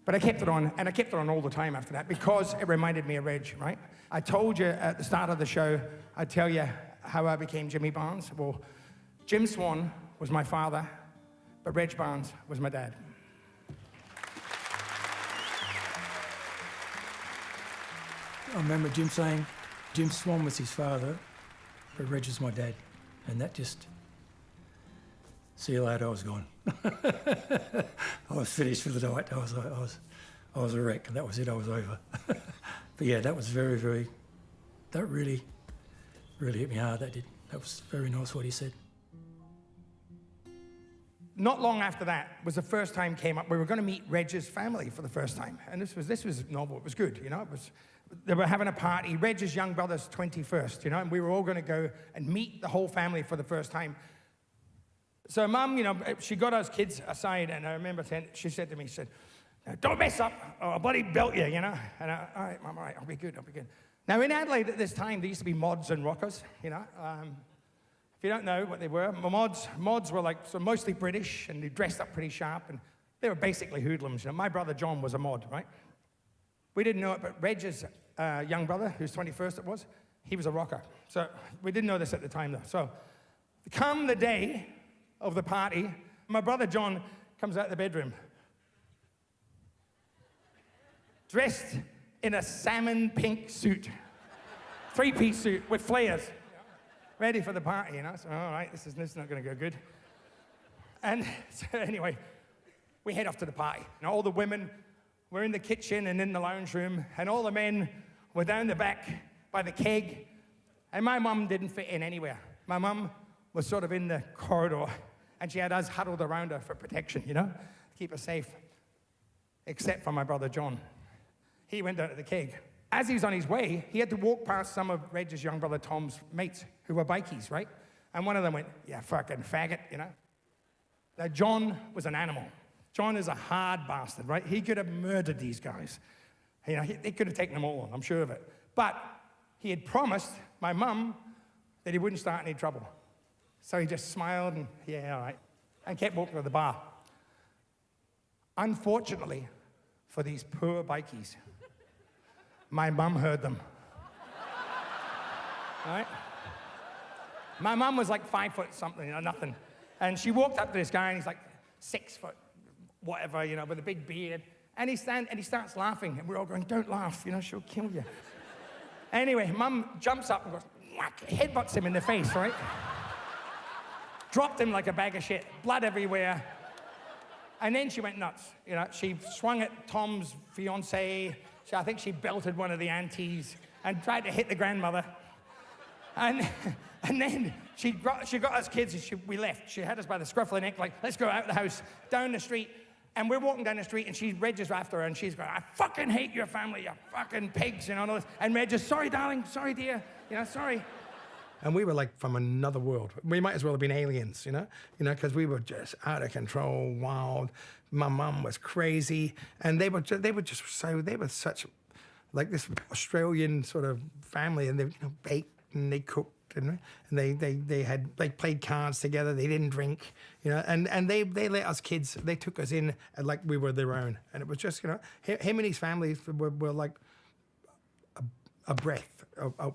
Speaker 5: But I kept it on, and I kept it on all the time after that because it reminded me of Reg, right? I told you at the start of the show, I'd tell you how I became Jimmy Barnes. Well, Jim Swan was my father, but Reg Barnes was my dad.
Speaker 9: I remember Jim saying Jim Swan was his father, but Reg was my dad. And that just, see you later, I was gone. I was finished for the night. I was a wreck. That was it, I was over. But yeah, that was very, very, that really hit me hard, that did. That was very nice what he said.
Speaker 5: Not long after that was the first time came up. We were going to meet Reg's family for the first time. And this was normal. It was good, you know. They were having a party. Reg's young brother's 21st, you know, and we were all going to go and meet the whole family for the first time. So Mum, you know, she got us kids aside, and I remember she said to me, she said, "Don't mess up, or I'll bloody belt you, you know." And all right, Mum, all right, I'll be good. Now, in Adelaide at this time, there used to be mods and rockers, you know. If If you don't know what they were, mods were like so mostly British, and they dressed up pretty sharp, and they were basically hoodlums. You know, my brother John was a mod, right? We didn't know it, but Reg's young brother, whose 21st it was, he was a rocker. So we didn't know this at the time, though. So come the day of the party, my brother John comes out of the bedroom, dressed in a salmon pink suit, 3-piece suit with flares, ready for the party, you know? So, all right, this is not going to go good. And so anyway, we head off to the party. And all the women were in the kitchen and in the lounge room, and all the men were down the back by the keg, and my mum didn't fit in anywhere. My mum was sort of in the corridor, and she had us huddled around her for protection, you know, to keep her safe, except for my brother John. He went down to the keg. As he was on his way, he had to walk past some of Reg's young brother Tom's mates, who were bikies, right? And one of them went, "Yeah, fucking faggot," you know? Now, John was an animal. John is a hard bastard, right? He could have murdered these guys. You know, he could have taken them all on, I'm sure of it. But he had promised my mum that he wouldn't start any trouble. So he just smiled and, yeah, all right, and kept walking to the bar. Unfortunately for these poor bikies, my mum heard them. Right? My mum was like 5 foot something, you know, nothing. And she walked up to this guy, and he's like 6 foot, whatever, you know, with a big beard. And he starts laughing, and we're all going, "Don't laugh, you know, she'll kill you." Anyway, Mum jumps up and goes, whack, headbutts him in the face, right? Dropped him like a bag of shit, blood everywhere. And then she went nuts, you know. She swung at Tom's fiancée. I think she belted one of the aunties and tried to hit the grandmother. And then she got us kids, and we left. She had us by the scruff of the neck, like, "Let's go out the house," down the street. And we're walking down the street, and Reg is after her, and she's going, "I fucking hate your family, you fucking pigs," you know, and all this. And Reg is, "Sorry, darling, sorry, dear, you know, sorry."
Speaker 2: And we were like from another world. We might as well have been aliens, you know, because we were just out of control, wild. My mum was crazy, and they were such like this Australian sort of family, and they baked and they cooked. And they played cards together. They didn't drink, you know, and they let us kids. They took us in like we were their own, and it was just, you know, him and his family were like a breath,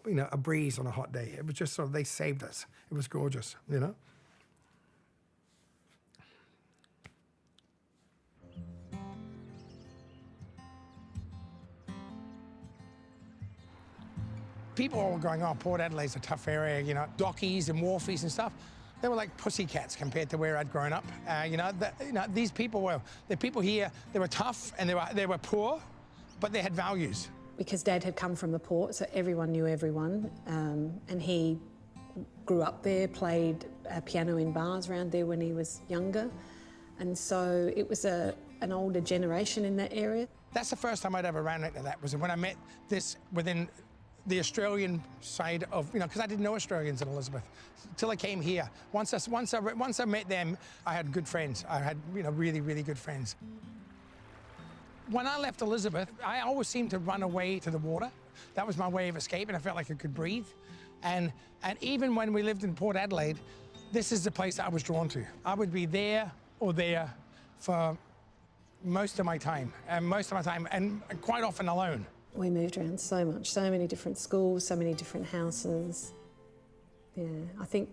Speaker 2: you know, a breeze on a hot day. It was just sort of, they saved us. It was gorgeous, you know.
Speaker 1: People were going, "Oh, Port Adelaide's a tough area," you know, dockies and wharfies and stuff. They were like pussycats compared to where I'd grown up. These people were, the people here, they were tough and they were poor, but they had values.
Speaker 8: Because Dad had come from the port, so everyone knew everyone, and he grew up there, played piano in bars around there when he was younger, and so it was an older generation in that area.
Speaker 1: That's the first time I'd ever ran into that, was when I met this within the Australian side of, you know, because I didn't know Australians in Elizabeth till I came here. Once I met them, I had good friends. I had, you know, really, really good friends. When I left Elizabeth, I always seemed to run away to the water. That was my way of escape, and I felt like I could breathe. And even when we lived in Port Adelaide, this is the place I was drawn to. I would be there or there for most of my time, and quite often alone.
Speaker 8: We moved around so much, so many different schools, so many different houses. Yeah, I think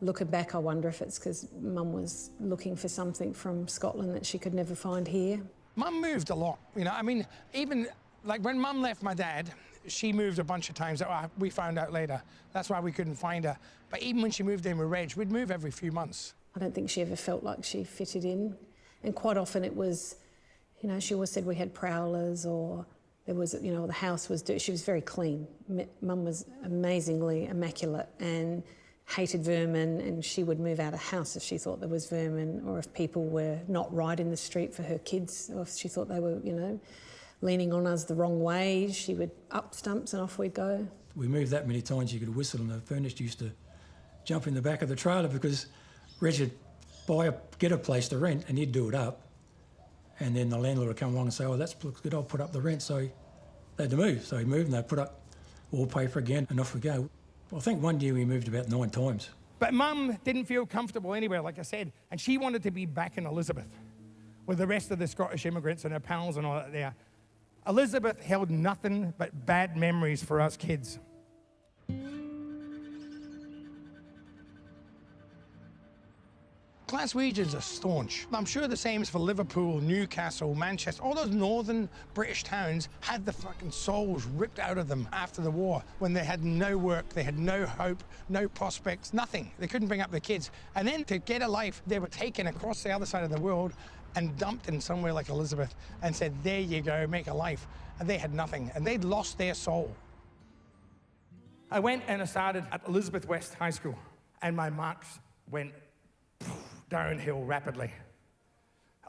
Speaker 8: looking back, I wonder if it's because Mum was looking for something from Scotland that she could never find here.
Speaker 1: Mum moved a lot, you know. I mean, even like when Mum left my dad, she moved a bunch of times that we found out later. That's why we couldn't find her. But even when she moved in with Reg, we'd move every few months.
Speaker 8: I don't think she ever felt like she fitted in. And quite often it was, you know, she always said we had prowlers, or there was, you know, the house was, she was very clean. Mum was amazingly immaculate and hated vermin, and she would move out of house if she thought there was vermin, or if people were not right in the street for her kids, or if she thought they were, you know, leaning on us the wrong way, she would up stumps and off we'd go.
Speaker 9: We moved that many times you could whistle, and the furniture used to jump in the back of the trailer because Reg would get a place to rent and he'd do it up, and then the landlord would come along and say, "Oh, that's good, I'll put up the rent." So they had to move. So he moved, and they put up wallpaper again, and off we go. I think one year we moved about 9 times.
Speaker 5: But Mum didn't feel comfortable anywhere, like I said, and she wanted to be back in Elizabeth with the rest of the Scottish immigrants and her pals and all that there. Elizabeth held nothing but bad memories for us kids.
Speaker 1: Glaswegians are staunch. I'm sure the same is for Liverpool, Newcastle, Manchester. All those northern British towns had the fucking souls ripped out of them after the war when they had no work, they had no hope, no prospects, nothing. They couldn't bring up their kids. And then to get a life, they were taken across the other side of the world and dumped in somewhere like Elizabeth and said, there you go, make a life. And they had nothing, and they'd lost their soul.
Speaker 5: I went and I started at Elizabeth West High School, and my marks went downhill rapidly.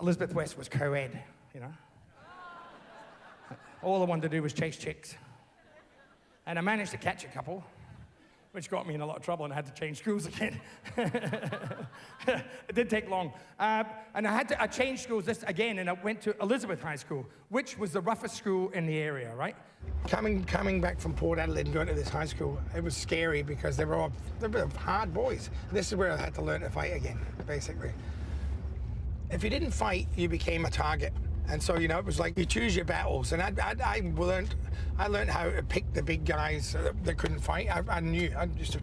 Speaker 5: Elizabeth West was co-ed, you know. All I wanted to do was chase chicks. And I managed to catch a couple, which got me in a lot of trouble, and I had to change schools again. It did take long. And I changed schools again, and I went to Elizabeth High School, which was the roughest school in the area, right?
Speaker 1: Coming back from Port Adelaide and going to this high school, it was scary because they were hard boys. This is where I had to learn to fight again, basically. If you didn't fight, you became a target. And so, you know, it was like you choose your battles. And I learned how to pick the big guys that couldn't fight. I knew. I used to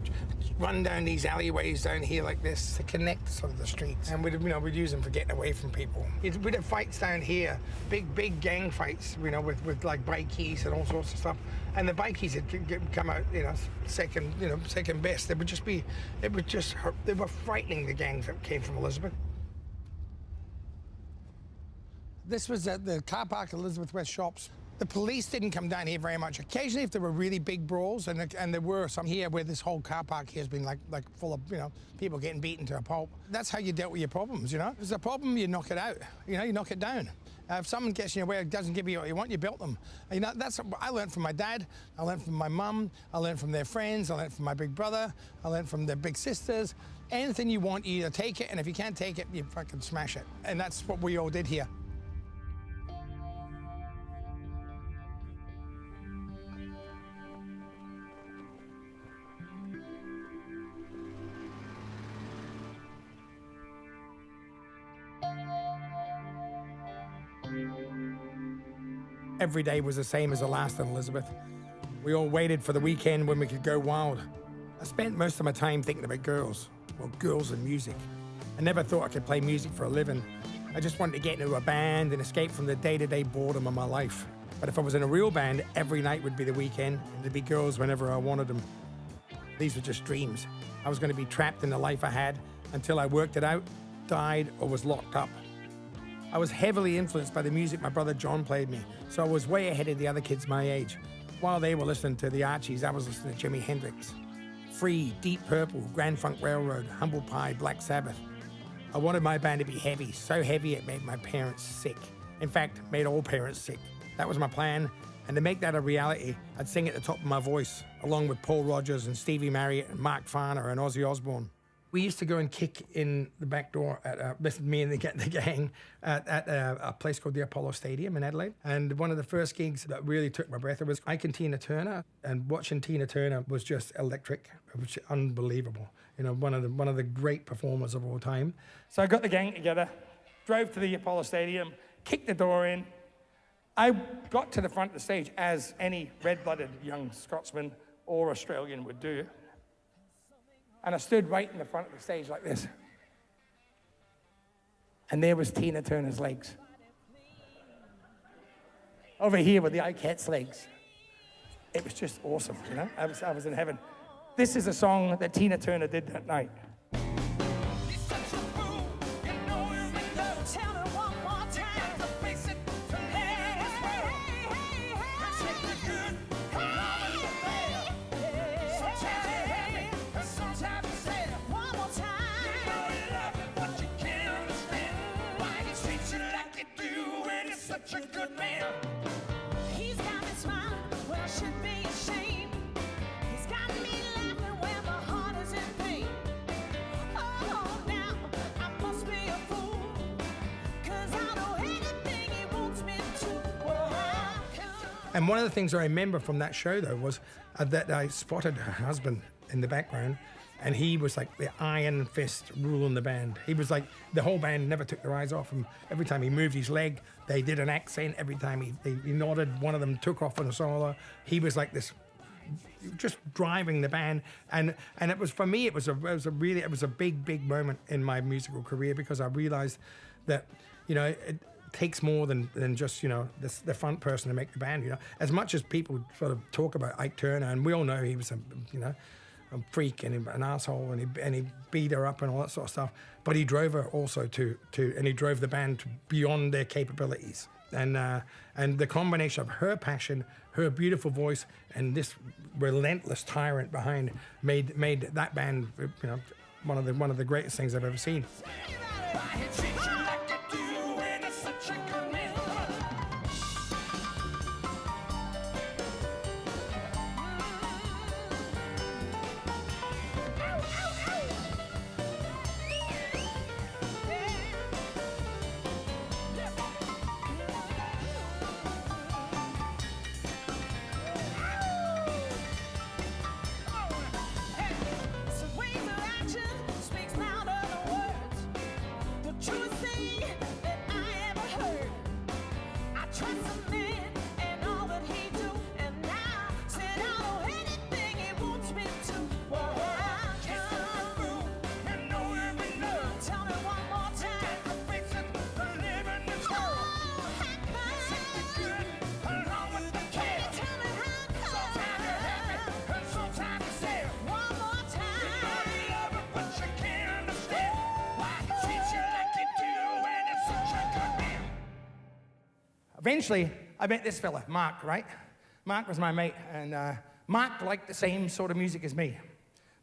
Speaker 1: run down these alleyways down here like this to connect sort of the streets. And we'd use them for getting away from people. We'd have fights down here, big gang fights, you know, with like bikies and all sorts of stuff. And the bikies had come out, you know, second best. They were frightening, the gangs that came from Elizabeth. This was at the car park at Elizabeth West Shops. The police didn't come down here very much. Occasionally, if there were really big brawls, and there were some here where this whole car park here has been like full of, you know, people getting beaten to a pulp. That's how you dealt with your problems, you know? If there's a problem, you knock it out. You know, you knock it down. If someone gets in your way, doesn't give you what you want, you built them. You know, that's what I learned from my dad. I learned from my mum. I learned from their friends. I learned from my big brother. I learned from their big sisters. Anything you want, you either take it, and if you can't take it, you fucking smash it. And that's what we all did here. Every day was the same as the last in Elizabeth. We all waited for the weekend when we could go wild. I spent most of my time thinking about girls. Well, girls and music. I never thought I could play music for a living. I just wanted to get into a band and escape from the day-to-day boredom of my life. But if I was in a real band, every night would be the weekend, and there'd be girls whenever I wanted them. These were just dreams. I was going to be trapped in the life I had until I worked it out, died, or was locked up. I was heavily influenced by the music my brother John played me, so I was way ahead of the other kids my age. While they were listening to the Archies, I was listening to Jimi Hendrix. Free, Deep Purple, Grand Funk Railroad, Humble Pie, Black Sabbath. I wanted my band to be heavy, so heavy it made my parents sick. In fact, made all parents sick. That was my plan, and to make that a reality, I'd sing at the top of my voice, along with Paul Rodgers and Stevie Marriott and Mark Farner and Ozzy Osbourne. We used to go and kick in the back door at me and the gang at a place called the Apollo Stadium in Adelaide. And one of the first gigs that really took my breath was Ike and Tina Turner. And watching Tina Turner was just electric. It was unbelievable. You know, one of the great performers of all time.
Speaker 5: So I got the gang together, drove to the Apollo Stadium, kicked the door in. I got to the front of the stage, as any red-blooded young Scotsman or Australian would do. And I stood right in the front of the stage like this. And there was Tina Turner's legs. Over here were the Ikettes' legs. It was just awesome, you know? I was in heaven. This is a song that Tina Turner did that night.
Speaker 1: And one of the things I remember from that show, though, was that I spotted her husband in the background,
Speaker 2: And he was like the iron fist ruling the band. He was like, the whole band never took their eyes off him. Every time he moved his leg, they did an accent. Every time he nodded, one of them took off on a solo. He was like this, just driving the band. And it was, for me, it was a big moment in my musical career, because I realized that, you know, it takes more than just, you know, the front person to make the band, you know. As much as people sort of talk about Ike Turner, and we all know he was a freak and an asshole, and he beat her up and all that sort of stuff. But he drove her also and he drove the band beyond their capabilities. And the combination of her passion, her beautiful voice, and this relentless tyrant behind made that band, you know, one of the greatest things I've ever seen.
Speaker 5: Eventually, I met this fella, Mark, right? Mark was my mate, and Mark liked the same sort of music as me.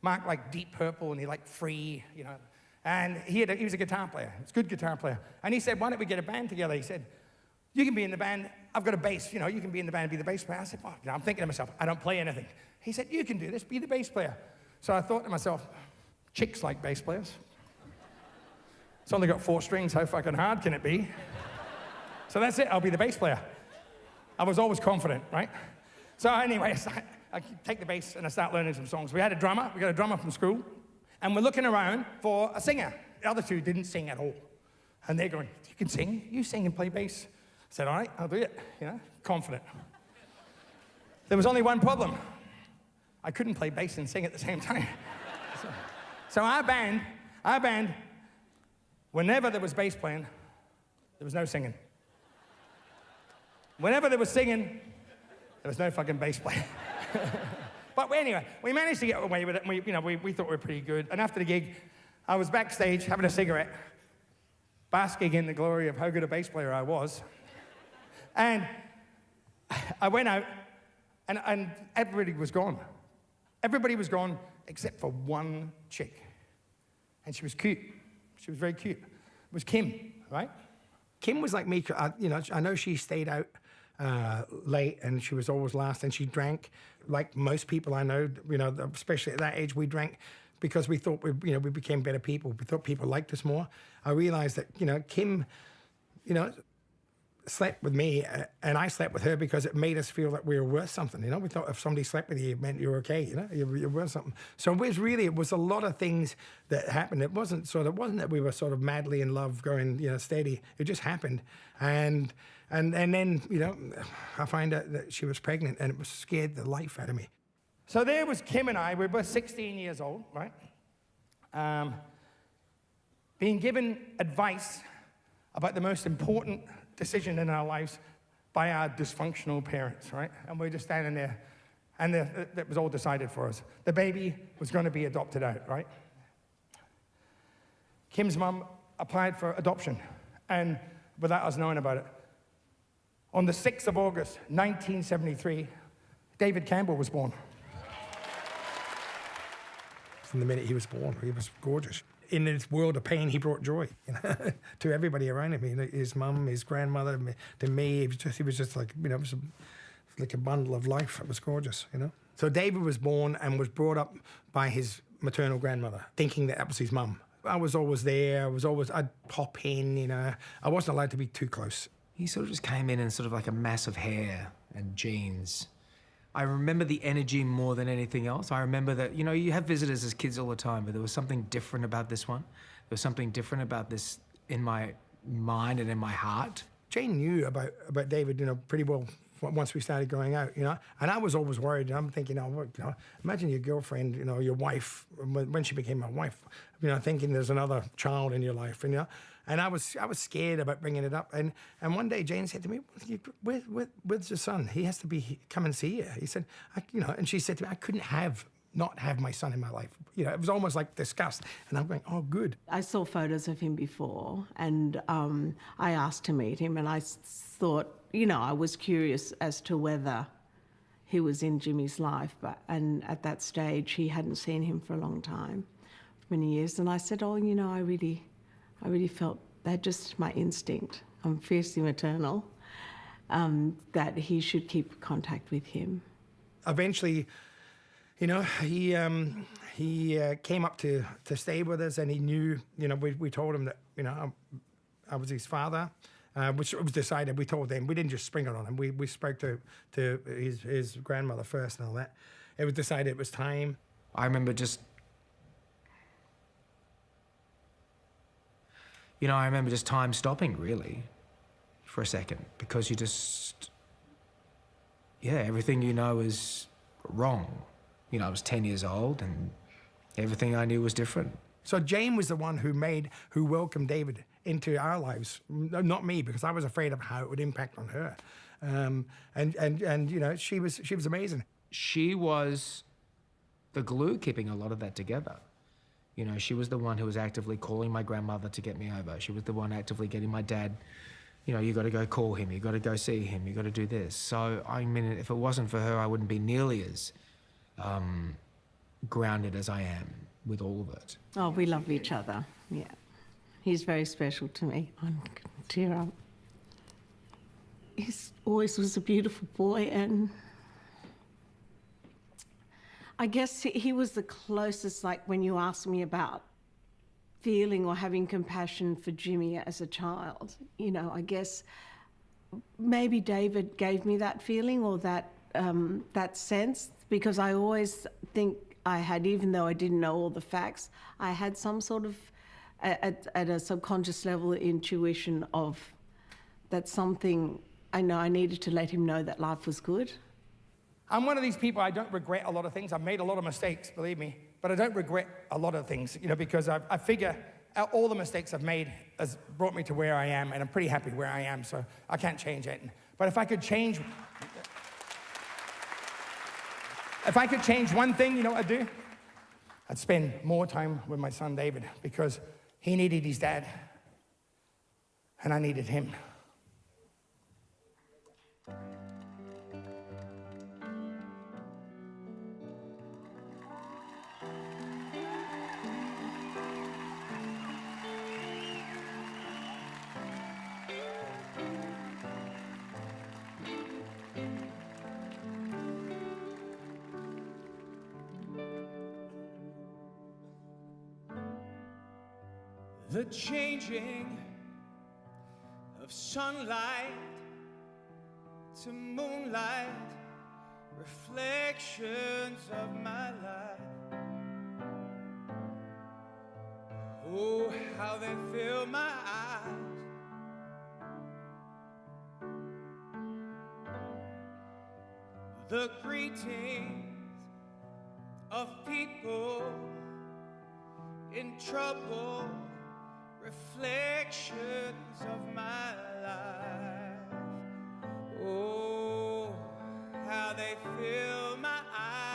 Speaker 5: Mark liked Deep Purple, and he liked Free, you know. And he was a guitar player. He was a good guitar player. And he said, why don't we get a band together? He said, you can be in the band. I've got a bass. You know, you can be in the band and be the bass player. I said, well, you know, I'm thinking to myself, I don't play anything. He said, you can do this. Be the bass player. So I thought to myself, chicks like bass players. It's only got 4 strings. How fucking hard can it be? So that's it, I'll be the bass player. I was always confident, right? So anyway, I take the bass and I start learning some songs. We got a drummer from school, and we're looking around for a singer. The other 2 didn't sing at all. And they're going, you can sing? You sing and play bass? I said, all right, I'll do it, you know, confident. There was only one problem. I couldn't play bass and sing at the same time. So our band, whenever there was bass playing, there was no singing. Whenever there was singing, there was no fucking bass player. But anyway, we managed to get away with it, and we thought we were pretty good. And after the gig, I was backstage having a cigarette, basking in the glory of how good a bass player I was. And I went out, and everybody was gone. Everybody was gone except for one chick. And she was cute. She was very cute. It was Kim, right? Kim was like me. You know, I know she stayed out late, and she was always last, and she drank like most people I know, you know, especially at that age. We drank because we thought we became better people. We thought people liked us more. I realized that, you know, Kim, you know, slept with me, and I slept with her because it made us feel that we were worth something. You know, we thought if somebody slept with you, it meant you were okay. You know, you're worth something. So it was a lot of things that happened. It wasn't that we were sort of madly in love, going, you know, steady. It just happened, and then, you know, I find out that she was pregnant, and it scared the life out of me. So there was Kim and I. We were both 16 years old, right? Being given advice about the most important decision in our lives by our dysfunctional parents, right? And we're just standing there, and that was all decided for us. The baby was going to be adopted out, right? Kim's mum applied for adoption, and without us knowing about it, on the 6th of August, 1973, David Campbell was born. From the minute he was born, he was gorgeous. In this world of pain, he brought joy, you know, to everybody around him. You know, his mum, his grandmother, to me. He was just like, you know, it was like a bundle of life. It was gorgeous, you know. So David was born and was brought up by his maternal grandmother, thinking that was his mum. I was always there. I'd pop in, you know. I wasn't allowed to be too close.
Speaker 10: He sort of just came in sort of like a mass of hair and jeans. I remember the energy more than anything else. I remember that, you know, you have visitors as kids all the time, but there was something different about this one. There was something different about this in my mind and in my heart.
Speaker 2: Jane knew about David, you know, pretty well once we started going out, you know. And I was always worried. I'm thinking, imagine your girlfriend, you know, your wife, when she became my wife, you know, thinking there's another child in your life, and, you know. And I was scared about bringing it up. And one day Jane said to me, where's your son? He has to come and see you. He said, you know, and she said to me, I couldn't not have my son in my life. You know, it was almost like disgust. And I'm going, oh, good.
Speaker 11: I saw photos of him before, and I asked to meet him, and I thought, you know, I was curious as to whether he was in Jimmy's life, and at that stage he hadn't seen him for a long time, many years. And I said, oh, you know, I really felt that, just my instinct, I'm fiercely maternal, that he should keep contact with him.
Speaker 2: Eventually, you know, he came up to stay with us, and he knew, you know, we told him that, you know, I was his father, which was decided. We told them. We didn't just spring it on him. We spoke to his grandmother first and all that. It was decided it was time.
Speaker 10: I remember just, you know, I remember just time stopping, really, for a second, because you just, yeah, everything you know is wrong. You know, I was 10 years old, and everything I knew was different.
Speaker 2: So Jane was the one who welcomed David into our lives, not me, because I was afraid of how it would impact on her. And you know, she was amazing.
Speaker 10: She was the glue keeping a lot of that together. You know, she was the one who was actively calling my grandmother to get me over. She was the one actively getting my dad, you know, you got to go call him, you got to go see him, you got to do this. So, I mean, if it wasn't for her, I wouldn't be nearly as grounded as I am with all of it.
Speaker 11: Oh, we love each other, yeah. He's very special to me. I'm going to tear up. He always was a beautiful boy, and I guess he was the closest, like when you asked me about feeling or having compassion for Jimmy as a child, you know, I guess maybe David gave me that feeling or that sense, because I always think I had, even though I didn't know all the facts, I had some sort of, at a subconscious level, intuition of that something, I know I needed to let him know that life was good.
Speaker 5: I'm one of these people, I don't regret a lot of things. I've made a lot of mistakes, believe me, but I don't regret a lot of things, you know, because I figure out all the mistakes I've made has brought me to where I am, and I'm pretty happy where I am, so I can't change it. But if I could change one thing, you know what I'd do? I'd spend more time with my son David, because he needed his dad, and I needed him.
Speaker 12: The changing of sunlight to moonlight, reflections of my life. Oh, how they fill my eyes. The greetings of people in trouble, reflections of my life. Oh, how they fill my eyes.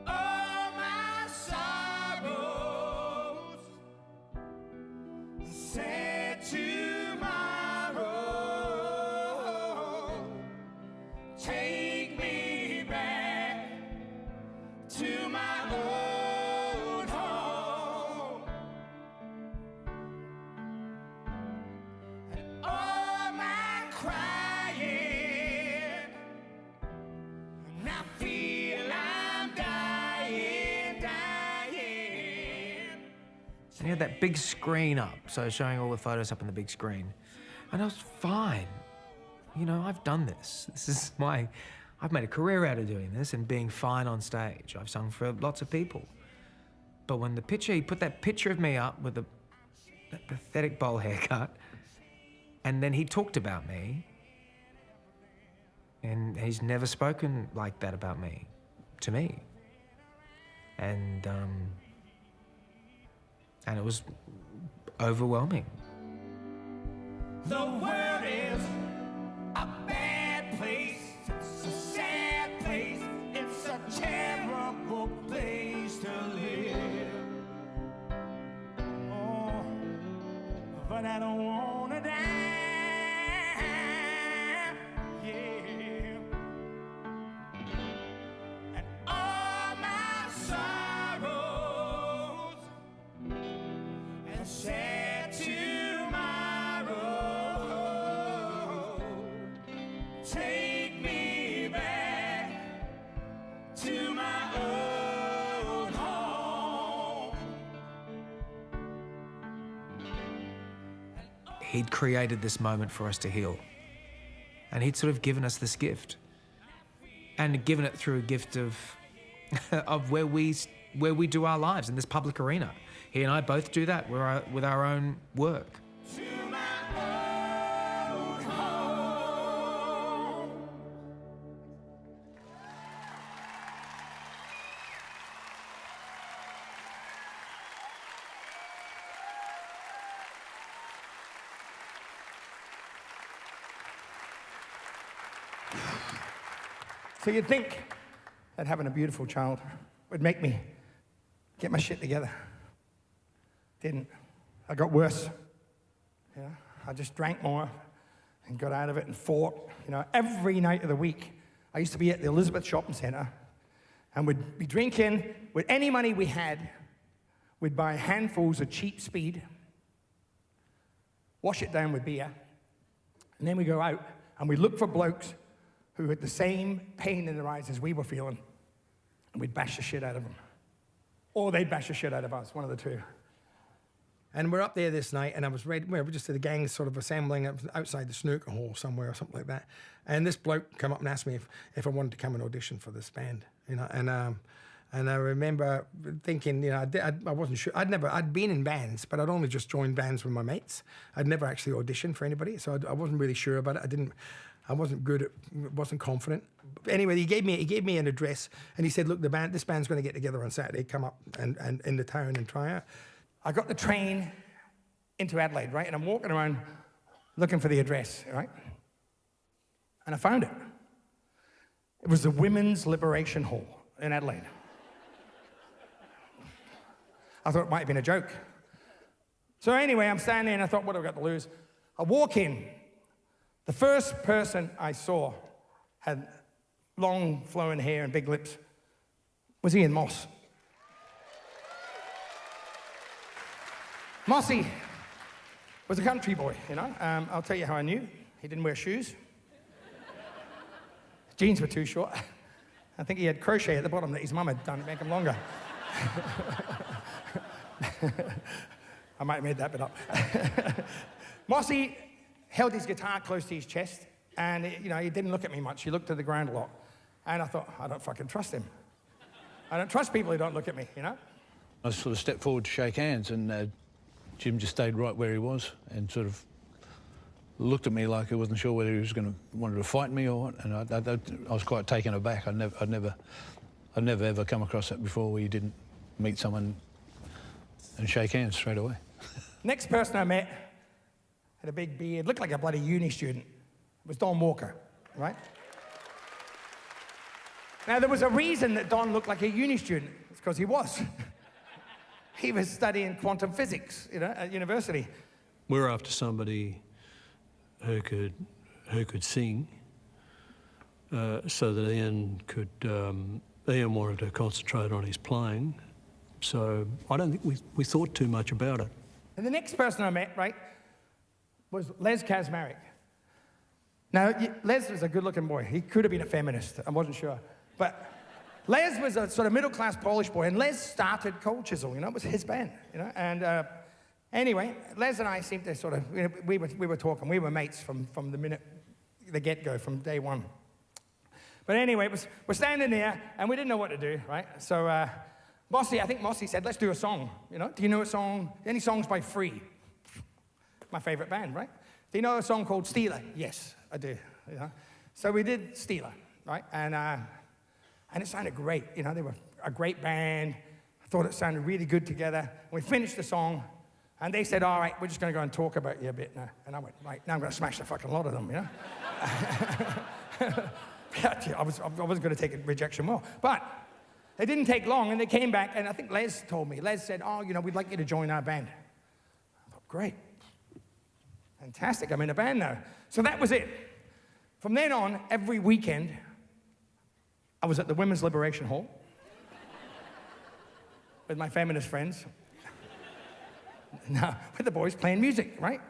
Speaker 12: All my sorrows set tomorrow. Take me back to my old home, and all my crying, and I feel I'm dying.
Speaker 10: And he had that big screen up, so showing all the photos up on the big screen. And I was fine. You know, I've done this. I've made a career out of doing this and being fine on stage. I've sung for lots of people. But when he put that picture of me up with that pathetic bowl haircut, and then he talked about me, and he's never spoken like that about me, to me. And it was overwhelming.
Speaker 12: The world is a bad place. It's a sad place. It's a terrible place to live. Oh, but I don't wanna die. Yeah. And all my sorrows and sad tomorrow, take me back to my old home.
Speaker 10: He'd created this moment for us to heal. And he'd sort of given us this gift. And given it through a gift of where we do our lives in this public arena. He and I both do that with our own work.
Speaker 5: So you'd think that having a beautiful child would make me get my shit together. Didn't. I got worse. You know, I just drank more and got out of it and fought. You know, every night of the week, I used to be at the Elizabeth Shopping Centre and we'd be drinking with any money we had. We'd buy handfuls of cheap speed, wash it down with beer, and then we go out and we look for blokes who had the same pain in their eyes as we were feeling, and we'd bash the shit out of them. Or they'd bash the shit out of us, one of the two.
Speaker 2: And we're up there this night, and I was ready. We're just the gang sort of assembling outside the snooker hall somewhere or something like that. And this bloke came up and asked me if I wanted to come and audition for this band, you know. And I remember thinking, you know, I wasn't sure. I'd been in bands, but I'd only just joined bands with my mates. I'd never actually auditioned for anybody, so I wasn't really sure about it. I wasn't good at, wasn't confident. But anyway, he gave me an address, and he said, look, this band's going to get together on Saturday. Come up and in the town and try out.
Speaker 5: I got the train into Adelaide, right? And I'm walking around looking for the address, right? And I found it. It was the Women's Liberation Hall in Adelaide. I thought it might have been a joke. So anyway, I'm standing there and I thought, what have I got to lose? I walk in. The first person I saw had long flowing hair and big lips was Ian Moss. Mossy was a country boy, you know. I'll tell you how I knew. He didn't wear shoes. His jeans were too short. I think he had crochet at the bottom that his mum had done to make them longer. I might have made that bit up. Mossy held his guitar close to his chest, and you know, he didn't look at me much. He looked to the ground a lot. And I thought, I don't fucking trust him. I don't trust people who don't look at me, you know?
Speaker 13: I sort of stepped forward to shake hands, and Jim just stayed right where he was and sort of looked at me like he wasn't sure whether he was wanted to fight me or what. And I was quite taken aback. I'd never ever come across that before, where you didn't meet someone and shake hands straight away.
Speaker 5: Next person I met had a big beard, looked like a bloody uni student. It was Don Walker, right? Now, there was a reason that Don looked like a uni student. It's because he was. He was studying quantum physics, you know, at university.
Speaker 14: We're after somebody who could sing, so that Ian wanted to concentrate on his playing. So I don't think we thought too much about it.
Speaker 5: And the next person I met, right, was Les Kaczmarek. Now, Les was a good-looking boy. He could have been a feminist. I wasn't sure. But Les was a sort of middle-class Polish boy, and Les started Cold Chisel, you know, it was his band, you know, and Anyway, Les and I seemed to sort of, we were talking, we were mates from the get-go, from day one. But anyway, we're standing there, and we didn't know what to do, right? So I think Mossy said, let's do a song, Do you know a song? Any songs by Free? My favorite band, right? Do you know a song called Steeler? Yes, I do. So we did Steeler, right? And it sounded great. They were a great band. I thought it sounded really good together. We finished the song, and they said, all right, we're just going to go and talk about you a bit now. And I went, right, now I'm going to smash the fucking lot of them, I wasn't going to take a rejection well. But it didn't take long, and they came back, and I think Les told me. Les said, we'd like you to join our band. I thought, great. Fantastic, I'm in a band now. So that was it. From then on, every weekend, I was at the Women's Liberation Hall with my feminist friends. Now, with the boys playing music, right?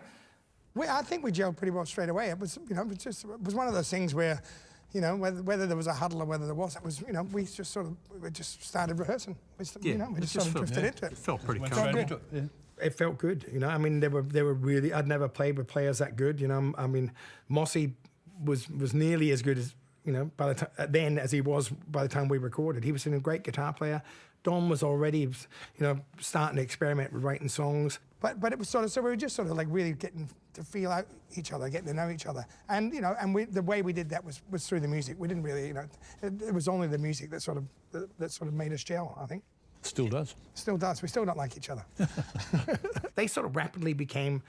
Speaker 2: I think we gelled pretty well straight away. It was, it was one of those things where, whether there was a huddle or whether there wasn't, we just started rehearsing. We just sort of drifted into it.
Speaker 14: It felt pretty comfortable.
Speaker 2: It felt good, I mean, they were really. I'd never played with players that good, I mean, Mossy was nearly as good as by the time then as he was by the time we recorded. He was a great guitar player. Don was already, starting to experiment with writing songs. But it was so we were just sort of like really getting to feel out each other, getting to know each other, and the way we did that was through the music. We didn't really, it was only the music that sort of made us gel, I think.
Speaker 13: Still does.
Speaker 2: Still does. We still don't like each other. They sort of rapidly became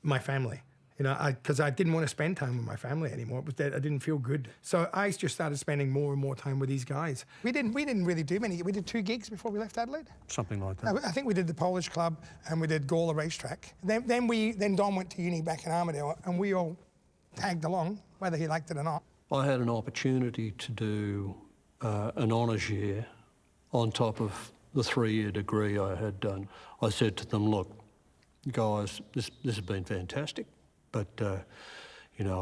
Speaker 2: my family, because I didn't want to spend time with my family anymore. I didn't feel good. So I just started spending more and more time with these guys. We didn't really do many. We did 2 gigs before we left Adelaide.
Speaker 14: Something like that.
Speaker 2: I think we did the Polish Club and we did Gawler Racetrack. Then Don went to uni back in Armadale, and we all tagged along, whether he liked it or not.
Speaker 14: I had an opportunity to do an honours year on top of the 3-year degree I had done. I said to them, look, guys, this has been fantastic, but, I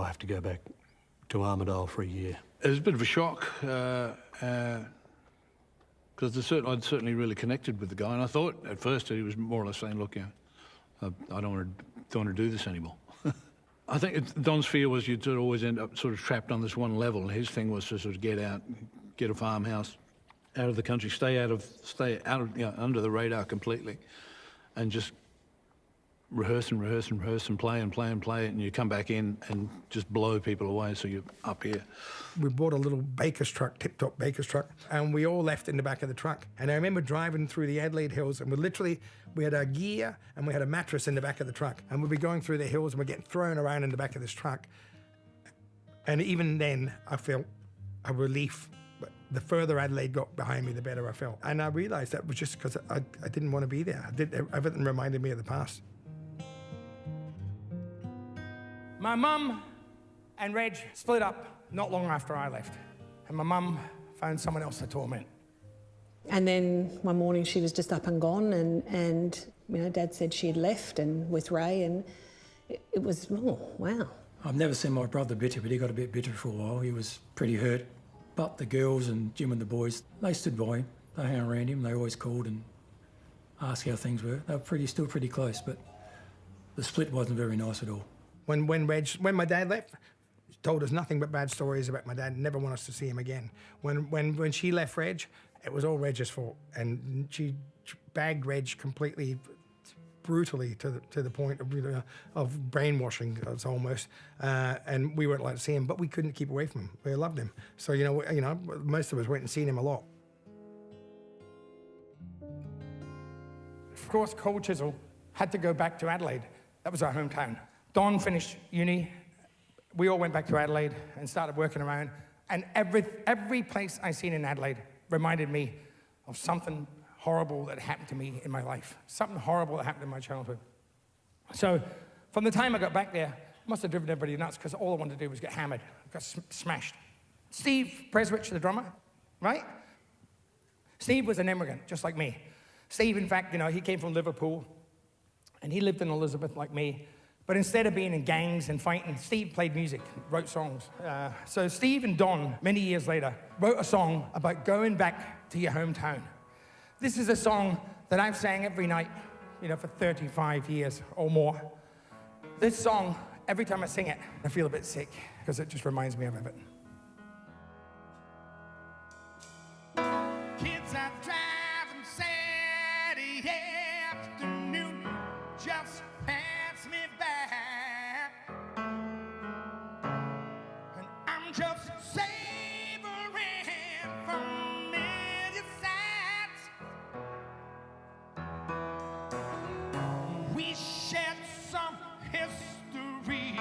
Speaker 14: have to go back to Armadale for a year.
Speaker 13: It was a bit of a shock, because I'd certainly really connected with the guy, and I thought at first that he was more or less saying, look, I don't want to do this anymore. I think Don's fear was you'd always end up sort of trapped on this one level, and his thing was to sort of get out, get a farmhouse, out of the country, stay out of under the radar completely, and just rehearse and play it, and you come back in and just blow people away, so you're up here.
Speaker 2: We bought a little baker's truck, tip-top baker's truck, and we all left in the back of the truck. And I remember driving through the Adelaide Hills, and we had our gear and we had a mattress in the back of the truck, and we'd be going through the hills and we're getting thrown around in the back of this truck. And even then, I felt a relief. But the further Adelaide got behind me, the better I felt. And I realised that was just because I didn't want to be there. Everything reminded me of the past.
Speaker 5: My mum and Reg split up not long after I left. And my mum found someone else to torment.
Speaker 8: And then one morning she was just up and gone, and Dad said she had left and with Ray, and it was, oh, wow.
Speaker 9: I've never seen my brother bitter, but he got a bit bitter for a while. He was pretty hurt. But the girls and Jim and the boys, they stood by him. They hung around him. They always called and asked how things were. They were still pretty close, but the split wasn't very nice at all.
Speaker 2: When my dad left, he told us nothing but bad stories about my dad. Never want us to see him again. When she left Reg, it was all Reg's fault, and she bagged Reg completely, brutally to the point of brainwashing us almost, and we weren't allowed to see him, but we couldn't keep away from him. We loved him, so most of us went and seen him a lot.
Speaker 5: Of course, Cole Chisel had to go back to Adelaide. That was our hometown. Don finished uni. We all went back to Adelaide and started working around. And every place I seen in Adelaide reminded me of something horrible that happened to me in my life. Something horrible that happened in my childhood. So from the time I got back there, I must have driven everybody nuts, because all I wanted to do was get hammered, got smashed. Steve Preswich, the drummer, right? Steve was an immigrant, just like me. Steve, in fact, he came from Liverpool, and he lived in Elizabeth like me. But instead of being in gangs and fighting, Steve played music, wrote songs. So Steve and Don, many years later, wrote a song about going back to your hometown. This is a song that I've sang every night for 35 years or more. This song, every time I sing it, I feel a bit sick because it just reminds me of it.
Speaker 12: Kids are driving Saturday afternoon, just pass me by, and I'm just savoring familiar sights. We shared some history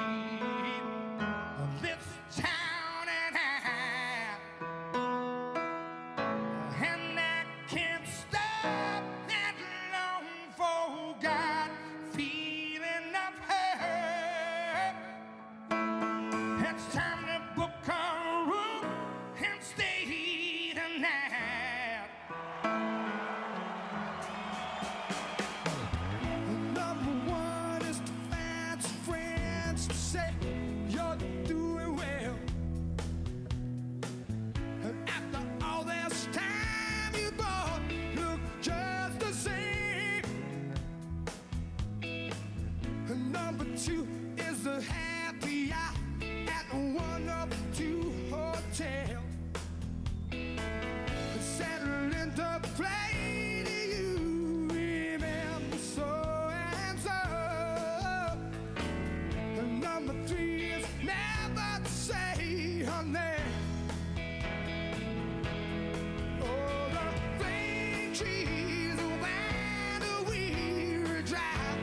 Speaker 12: of this town and and I can't stop that long forgot feeling of her. It's time to book a room and stay tonight. Number one is to find some friends to say you're doing well. And after all this time, you both look just the same. And number two is the happy hour at one of the two hotels. Settle into play, do you remember so and so? And number three is never to say her name. Oh, the flame trees wind a weary drive,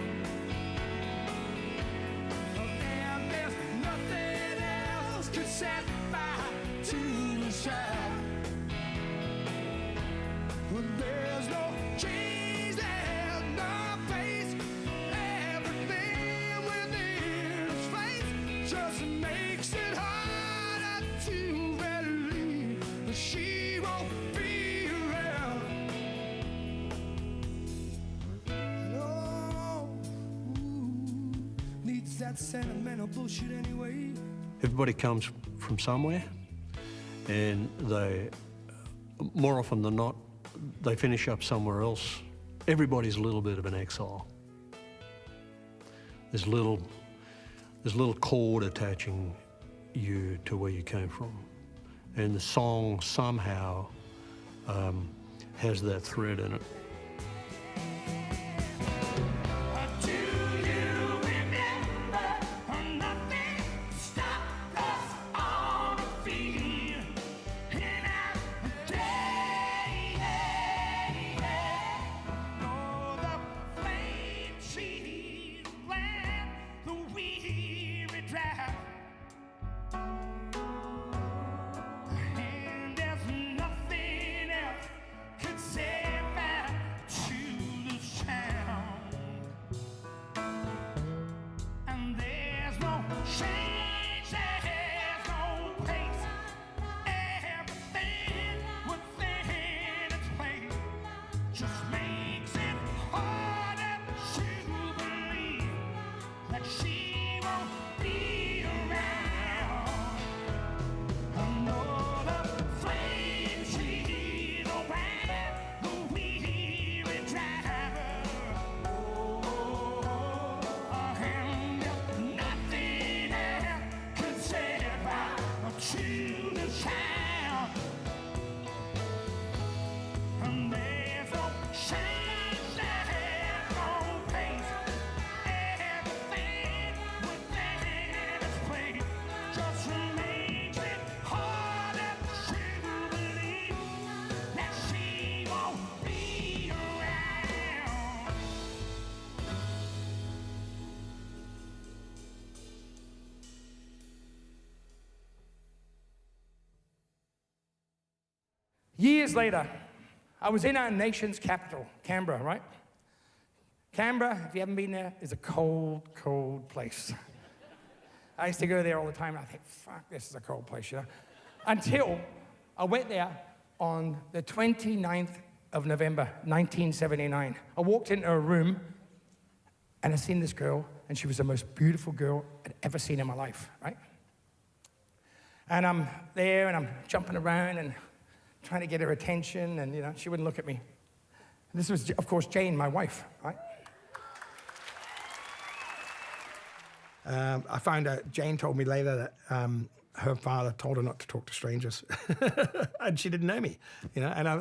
Speaker 12: and there's nothing else could set fire to the shine. When there's no change, there's no face. Everything within its face just makes it harder to believe that she won't be around. No, needs that sentimental bullshit anyway.
Speaker 14: Everybody comes from somewhere, and they, more often than not, they finish up somewhere else. Everybody's a little bit of an exile. There's little cord attaching you to where you came from, and the song somehow has that thread in it.
Speaker 12: Do you remember nothing stopped us on the field in our day? Oh, the flame trees ran the weary drive, and there's nothing else could say back to the town. And there's no change, there's no pace. Everything within its place just makes it harder to believe that she won't be around. Another flame trees around the weary driver. And nothing else could say about to the sound. And there's no change, there's no pace. Everything within its place just makes it harder to believe that she won't be around.
Speaker 5: Years later, I was in our nation's capital, Canberra, right? Canberra, if you haven't been there, is a cold, cold place. I used to go there all the time, and I think, fuck, this is a cold place, Until I went there on the 29th of November, 1979. I walked into a room, and I seen this girl, and she was the most beautiful girl I'd ever seen in my life, right? And I'm there, and I'm jumping around, and trying to get her attention, and she wouldn't look at me. And this was, of course, Jane, my wife, right?
Speaker 2: I found out, Jane told me later that her father told her not to talk to strangers. And she didn't know me, you know, and I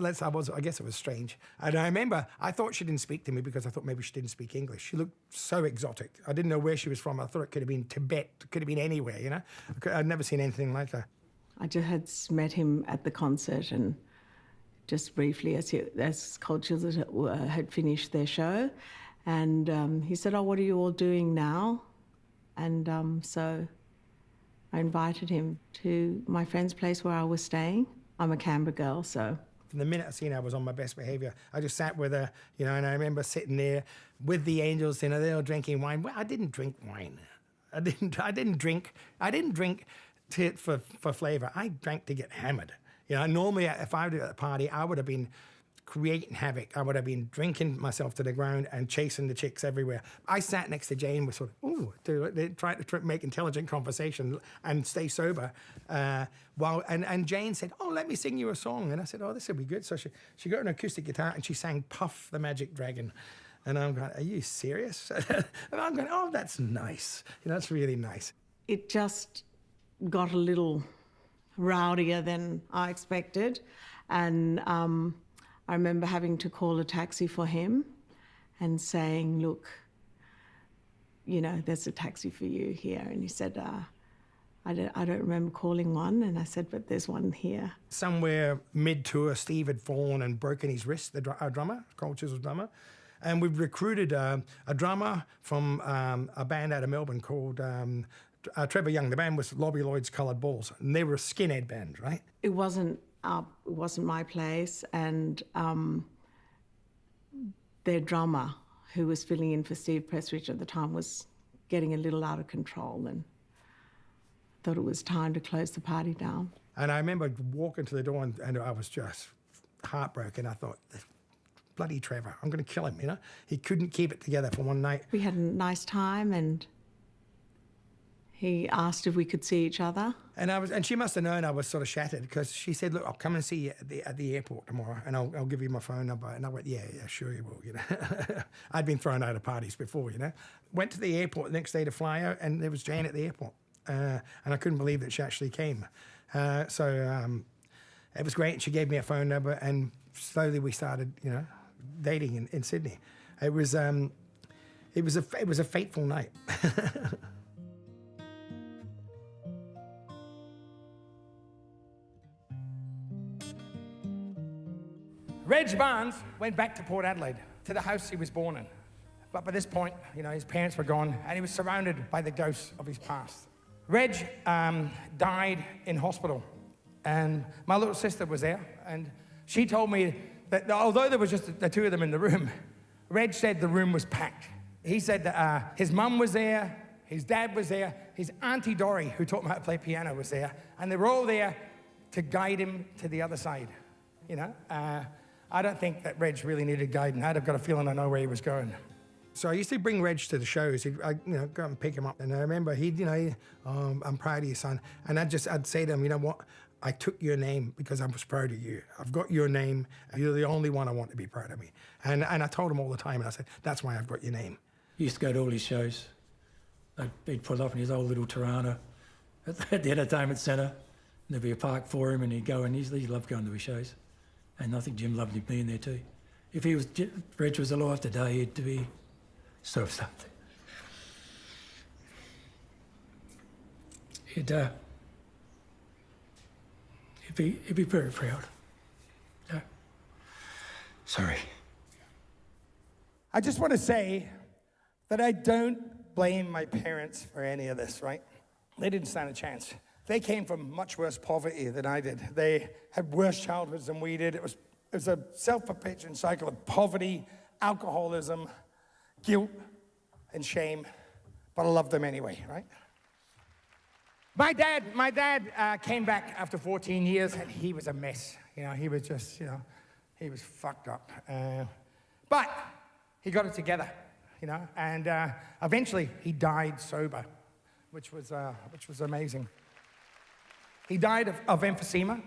Speaker 2: guess it was strange. And I remember, I thought she didn't speak to me because I thought maybe she didn't speak English. She looked so exotic. I didn't know where she was from. I thought it could have been Tibet, it could have been anywhere, you know. I'd never seen anything like her.
Speaker 11: I just had met him at the concert, and just briefly as Cold Children had finished their show, and he said, "Oh, what are you all doing now?" And so I invited him to my friend's place where I was staying. I'm a Canberra girl, so.
Speaker 2: From the minute I seen her, I was on my best behaviour. I just sat with her, you know, and I remember sitting there with the Angels, you know, they were drinking wine. Well, I didn't drink wine. I didn't drink for flavour. I drank to get hammered. You know, normally if I was at a party, I would have been creating havoc. I would have been drinking myself to the ground and chasing the chicks everywhere. I sat next to Jane with sort of, try to make intelligent conversation and stay sober. And Jane said, "Oh, let me sing you a song." And I said, "Oh, this will be good." So she got an acoustic guitar and she sang Puff the Magic Dragon. And I'm going, "Are you serious?" And I'm going, "Oh, that's nice. You know, that's really nice."
Speaker 11: It just got a little rowdier than I expected. And I remember having to call a taxi for him and saying, "Look, you know, there's a taxi for you here." And he said, I don't remember calling one. And I said, "But there's one here."
Speaker 2: Somewhere mid-tour, Steve had fallen and broken his wrist, our drummer, Cold Chisels drummer. And we've recruited a drummer from a band out of Melbourne called Trevor Young. The band was Lobby Lloyd's Coloured Balls. And they were a skinhead band, right?
Speaker 11: It wasn't my place, and their drummer, who was filling in for Steve Prestwich at the time, was getting a little out of control, and thought it was time to close the party down.
Speaker 2: And I remember walking to the door and I was just heartbroken. I thought, bloody Trevor, I'm going to kill him, you know? He couldn't keep it together for one night.
Speaker 11: We had a nice time, and he asked if we could see each other.
Speaker 2: And she must have known I was sort of shattered, because she said, "Look, I'll come and see you at the airport tomorrow, and I'll give you my phone number." And I went, yeah, sure you will, you know. I'd been thrown out of parties before, you know. Went to the airport the next day to fly out, and there was Jane at the airport. And I couldn't believe that she actually came. So it was great, and she gave me a phone number, and slowly we started, you know, dating in Sydney. It was a fateful night.
Speaker 5: Reg Barnes went back to Port Adelaide, to the house he was born in. But by this point, you know, his parents were gone, and he was surrounded by the ghosts of his past. Reg died in hospital, and my little sister was there, and she told me that although there was just the two of them in the room, Reg said the room was packed. He said that his mum was there, his dad was there, his Auntie Dory, who taught him how to play piano, was there, and they were all there to guide him to the other side, you know? I don't think that Reg really needed guidance. I'd have got a feeling I know where he was going.
Speaker 2: So I used to bring Reg to the shows. I'd go and pick him up. And I remember I'm proud of you, son. And I'd say to him, "You know what? I took your name because I was proud of you. I've got your name. You're the only one I want to be proud of me." And I told him all the time, and I said, "That's why I've got your name."
Speaker 9: He used to go to all his shows. He'd pull up in his old little Tirana at the entertainment centre. And there'd be a park for him, and he'd go, and he loved going to his shows. And I think Jim loved him being there too. If Reg was alive today, he'd be sort of something. He'd be very proud. Yeah. Sorry.
Speaker 5: I just want to say that I don't blame my parents for any of this, right? They didn't stand a chance. They came from much worse poverty than I did. They had worse childhoods than we did. It was a self-perpetuating cycle of poverty, alcoholism, guilt, and shame. But I loved them anyway, right? My dad came back after 14 years, and he was a mess. You know, he was just, you know, he was fucked up. But he got it together, you know, and eventually he died sober, which was amazing. He died of emphysema.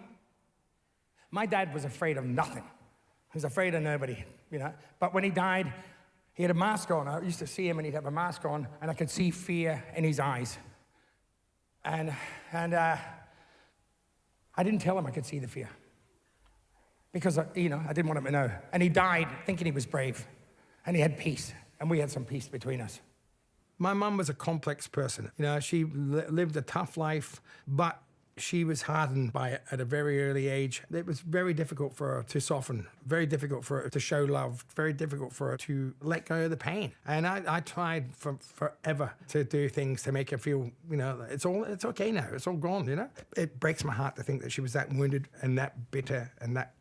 Speaker 5: My dad was afraid of nothing. He was afraid of nobody, you know. But when he died, He had a mask on. I used to see him and he'd have a mask on, and I could see fear in his eyes. And I didn't tell him I could see the fear because, I didn't want him to know. And he died thinking he was brave, and he had peace, and we had some peace between us.
Speaker 2: My mum was a complex person. She lived a tough life, but she was hardened by it at a very early age. It was very difficult for her to soften, very difficult for her to show love, very difficult for her to let go of the pain. And I tried forever to do things to make her feel, it's okay now, it's all gone, It breaks my heart to think that she was that wounded and that bitter and that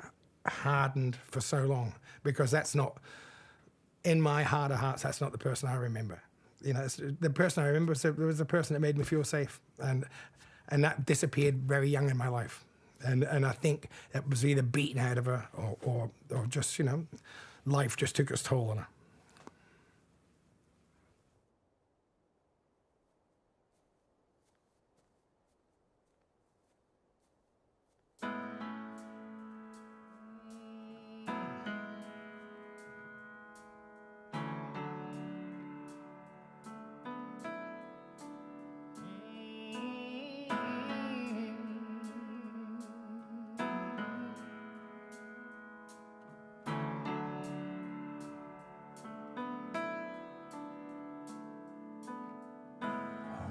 Speaker 2: hardened for so long, because that's not, in my heart of hearts, that's not the person I remember. The person I remember was the person that made me feel safe. And that disappeared very young in my life. And I think it was either beaten out of her or just, life just took its toll on her.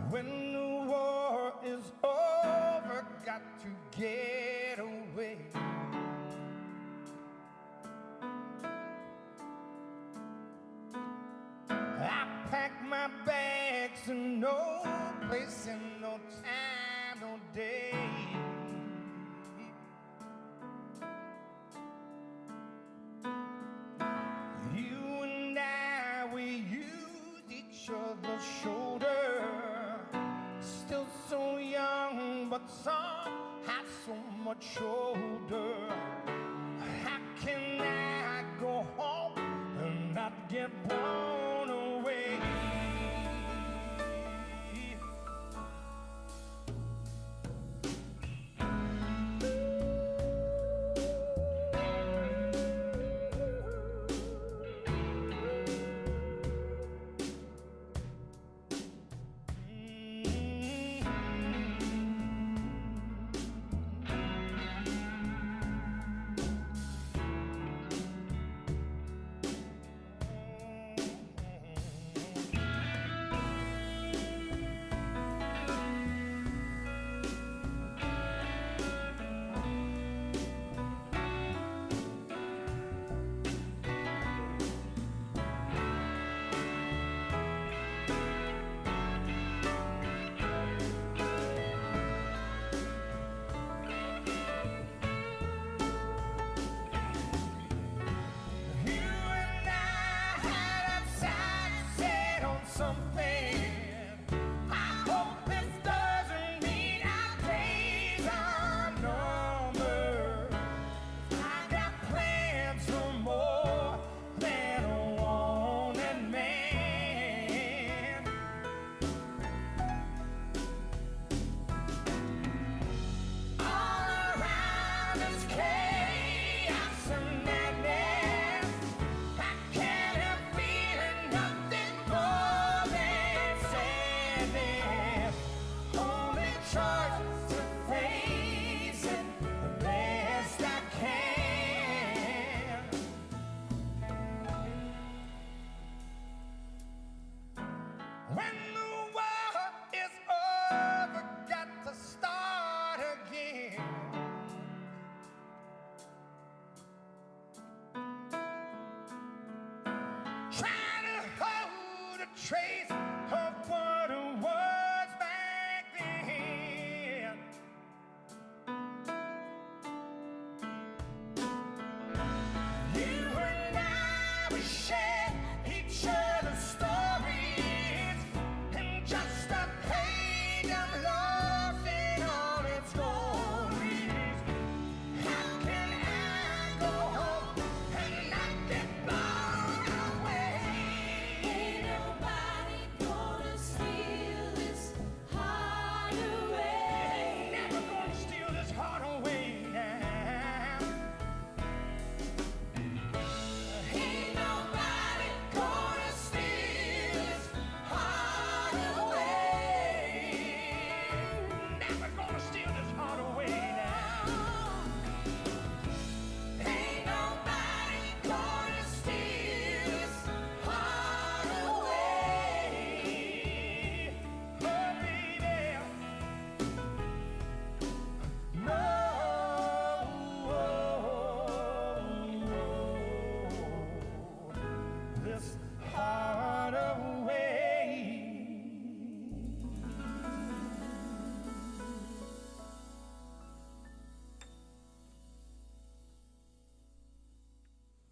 Speaker 12: When the war is over, got to get away. I pack my bags to no place and no time, no day. You and I, we use each other's shoulder. Still so young, but some have so much older. How can I go home and not get blown away?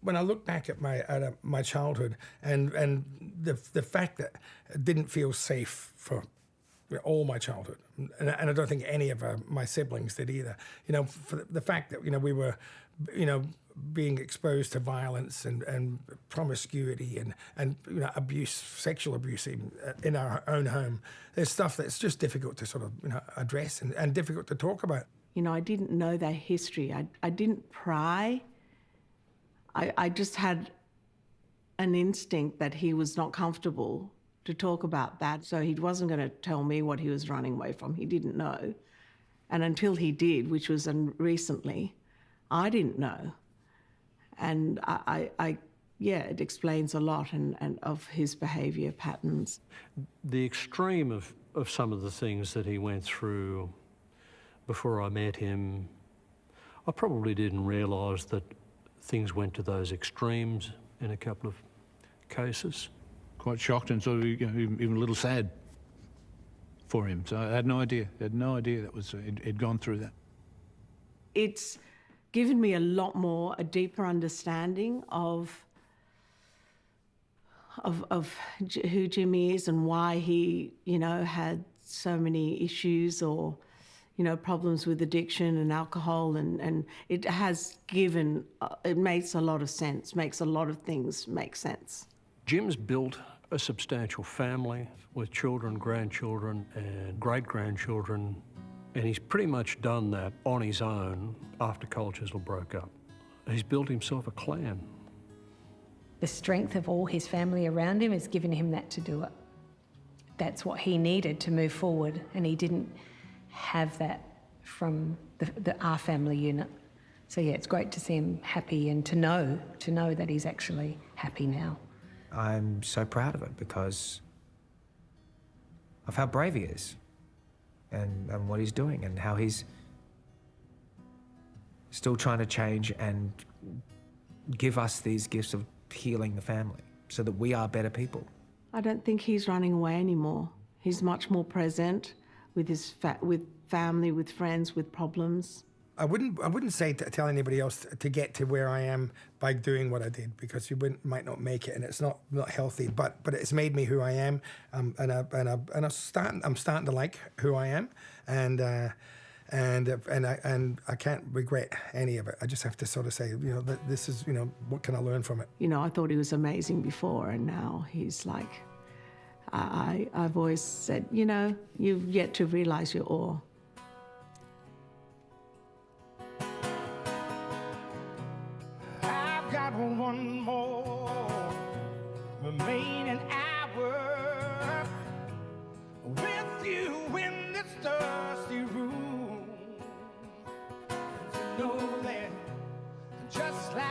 Speaker 2: when I look back at my childhood and the fact that it didn't feel safe for all my childhood, and I don't think any of my siblings did either. You know, for the fact that we were, being exposed to violence and promiscuity and abuse, sexual abuse in our own home. There's stuff that's just difficult to sort of address and difficult to talk about.
Speaker 11: I didn't know their history. I didn't pry. I just had an instinct that he was not comfortable to talk about that, so he wasn't going to tell me what he was running away from. He didn't know. And until he did, which was recently, I didn't know. And it explains a lot and of his behaviour patterns.
Speaker 14: The extreme of some of the things that he went through before I met him, I probably didn't realise that things went to those extremes in a couple of cases.
Speaker 13: Quite shocked and sort of even a little sad for him. So I had no idea. That was he'd gone through that.
Speaker 11: It's given me a deeper understanding of who Jimmy is and why he, had so many issues or, problems with addiction and alcohol, and it has given, it makes a lot of sense, makes a lot of things make sense.
Speaker 14: Jim's built a substantial family with children, grandchildren, and great-grandchildren, and he's pretty much done that on his own after Colchester broke up. He's built himself a clan.
Speaker 8: The strength of all his family around him has given him that to do it. That's what he needed to move forward, and he didn't have that from our family unit. So yeah, it's great to see him happy and to know that he's actually happy now.
Speaker 10: I'm so proud of it because of how brave he is and what he's doing and how he's still trying to change and give us these gifts of healing the family so that we are better people.
Speaker 11: I don't think he's running away anymore. He's much more present with his with family, with friends, with problems.
Speaker 2: I wouldn't say to tell anybody else to get to where I am by doing what I did, because you might not make it, and it's not healthy. But it's made me who I am, and I'm starting to like who I am, and I can't regret any of it. I just have to sort of say, that this is, what can I learn from it?
Speaker 11: I thought he was amazing before, and now he's like, I've always said, you've yet to realise your awe.
Speaker 12: I've got one more remaining hour with you in this dusty room. To know that just like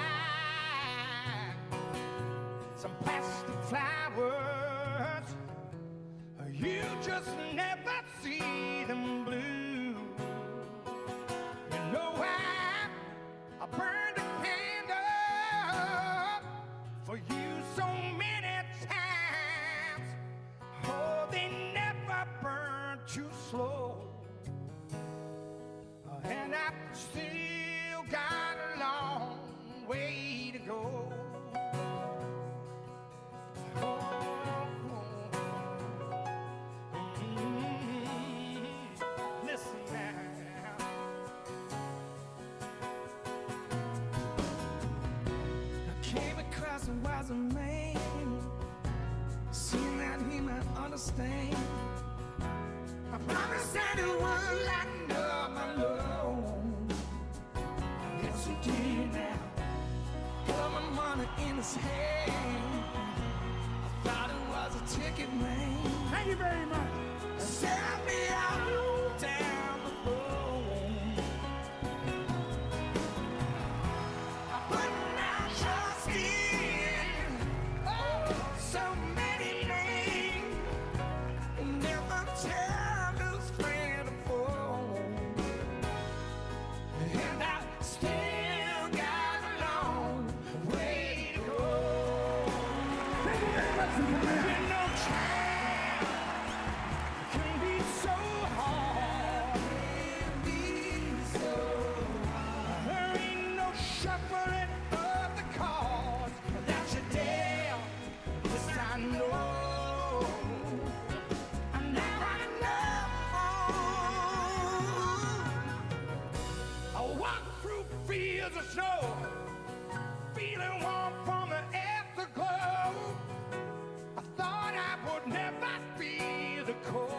Speaker 12: some plastic flowers, you just never see them blue. I burned a candle for you so many times. Oh, they never burned too slow. And I've still got a long way to go. Listen now. I came across a wiser man, soon that he might understand. I promised that it would lighten up my load. Yes, he did now. Put my money in his hand. I thought it was a ticket, man. Thank you very much. Set me out down the road. I put my trust in so many names. Never tell this friend to fold. And I still got a long way to go. Thank you very much. No child can be so cold.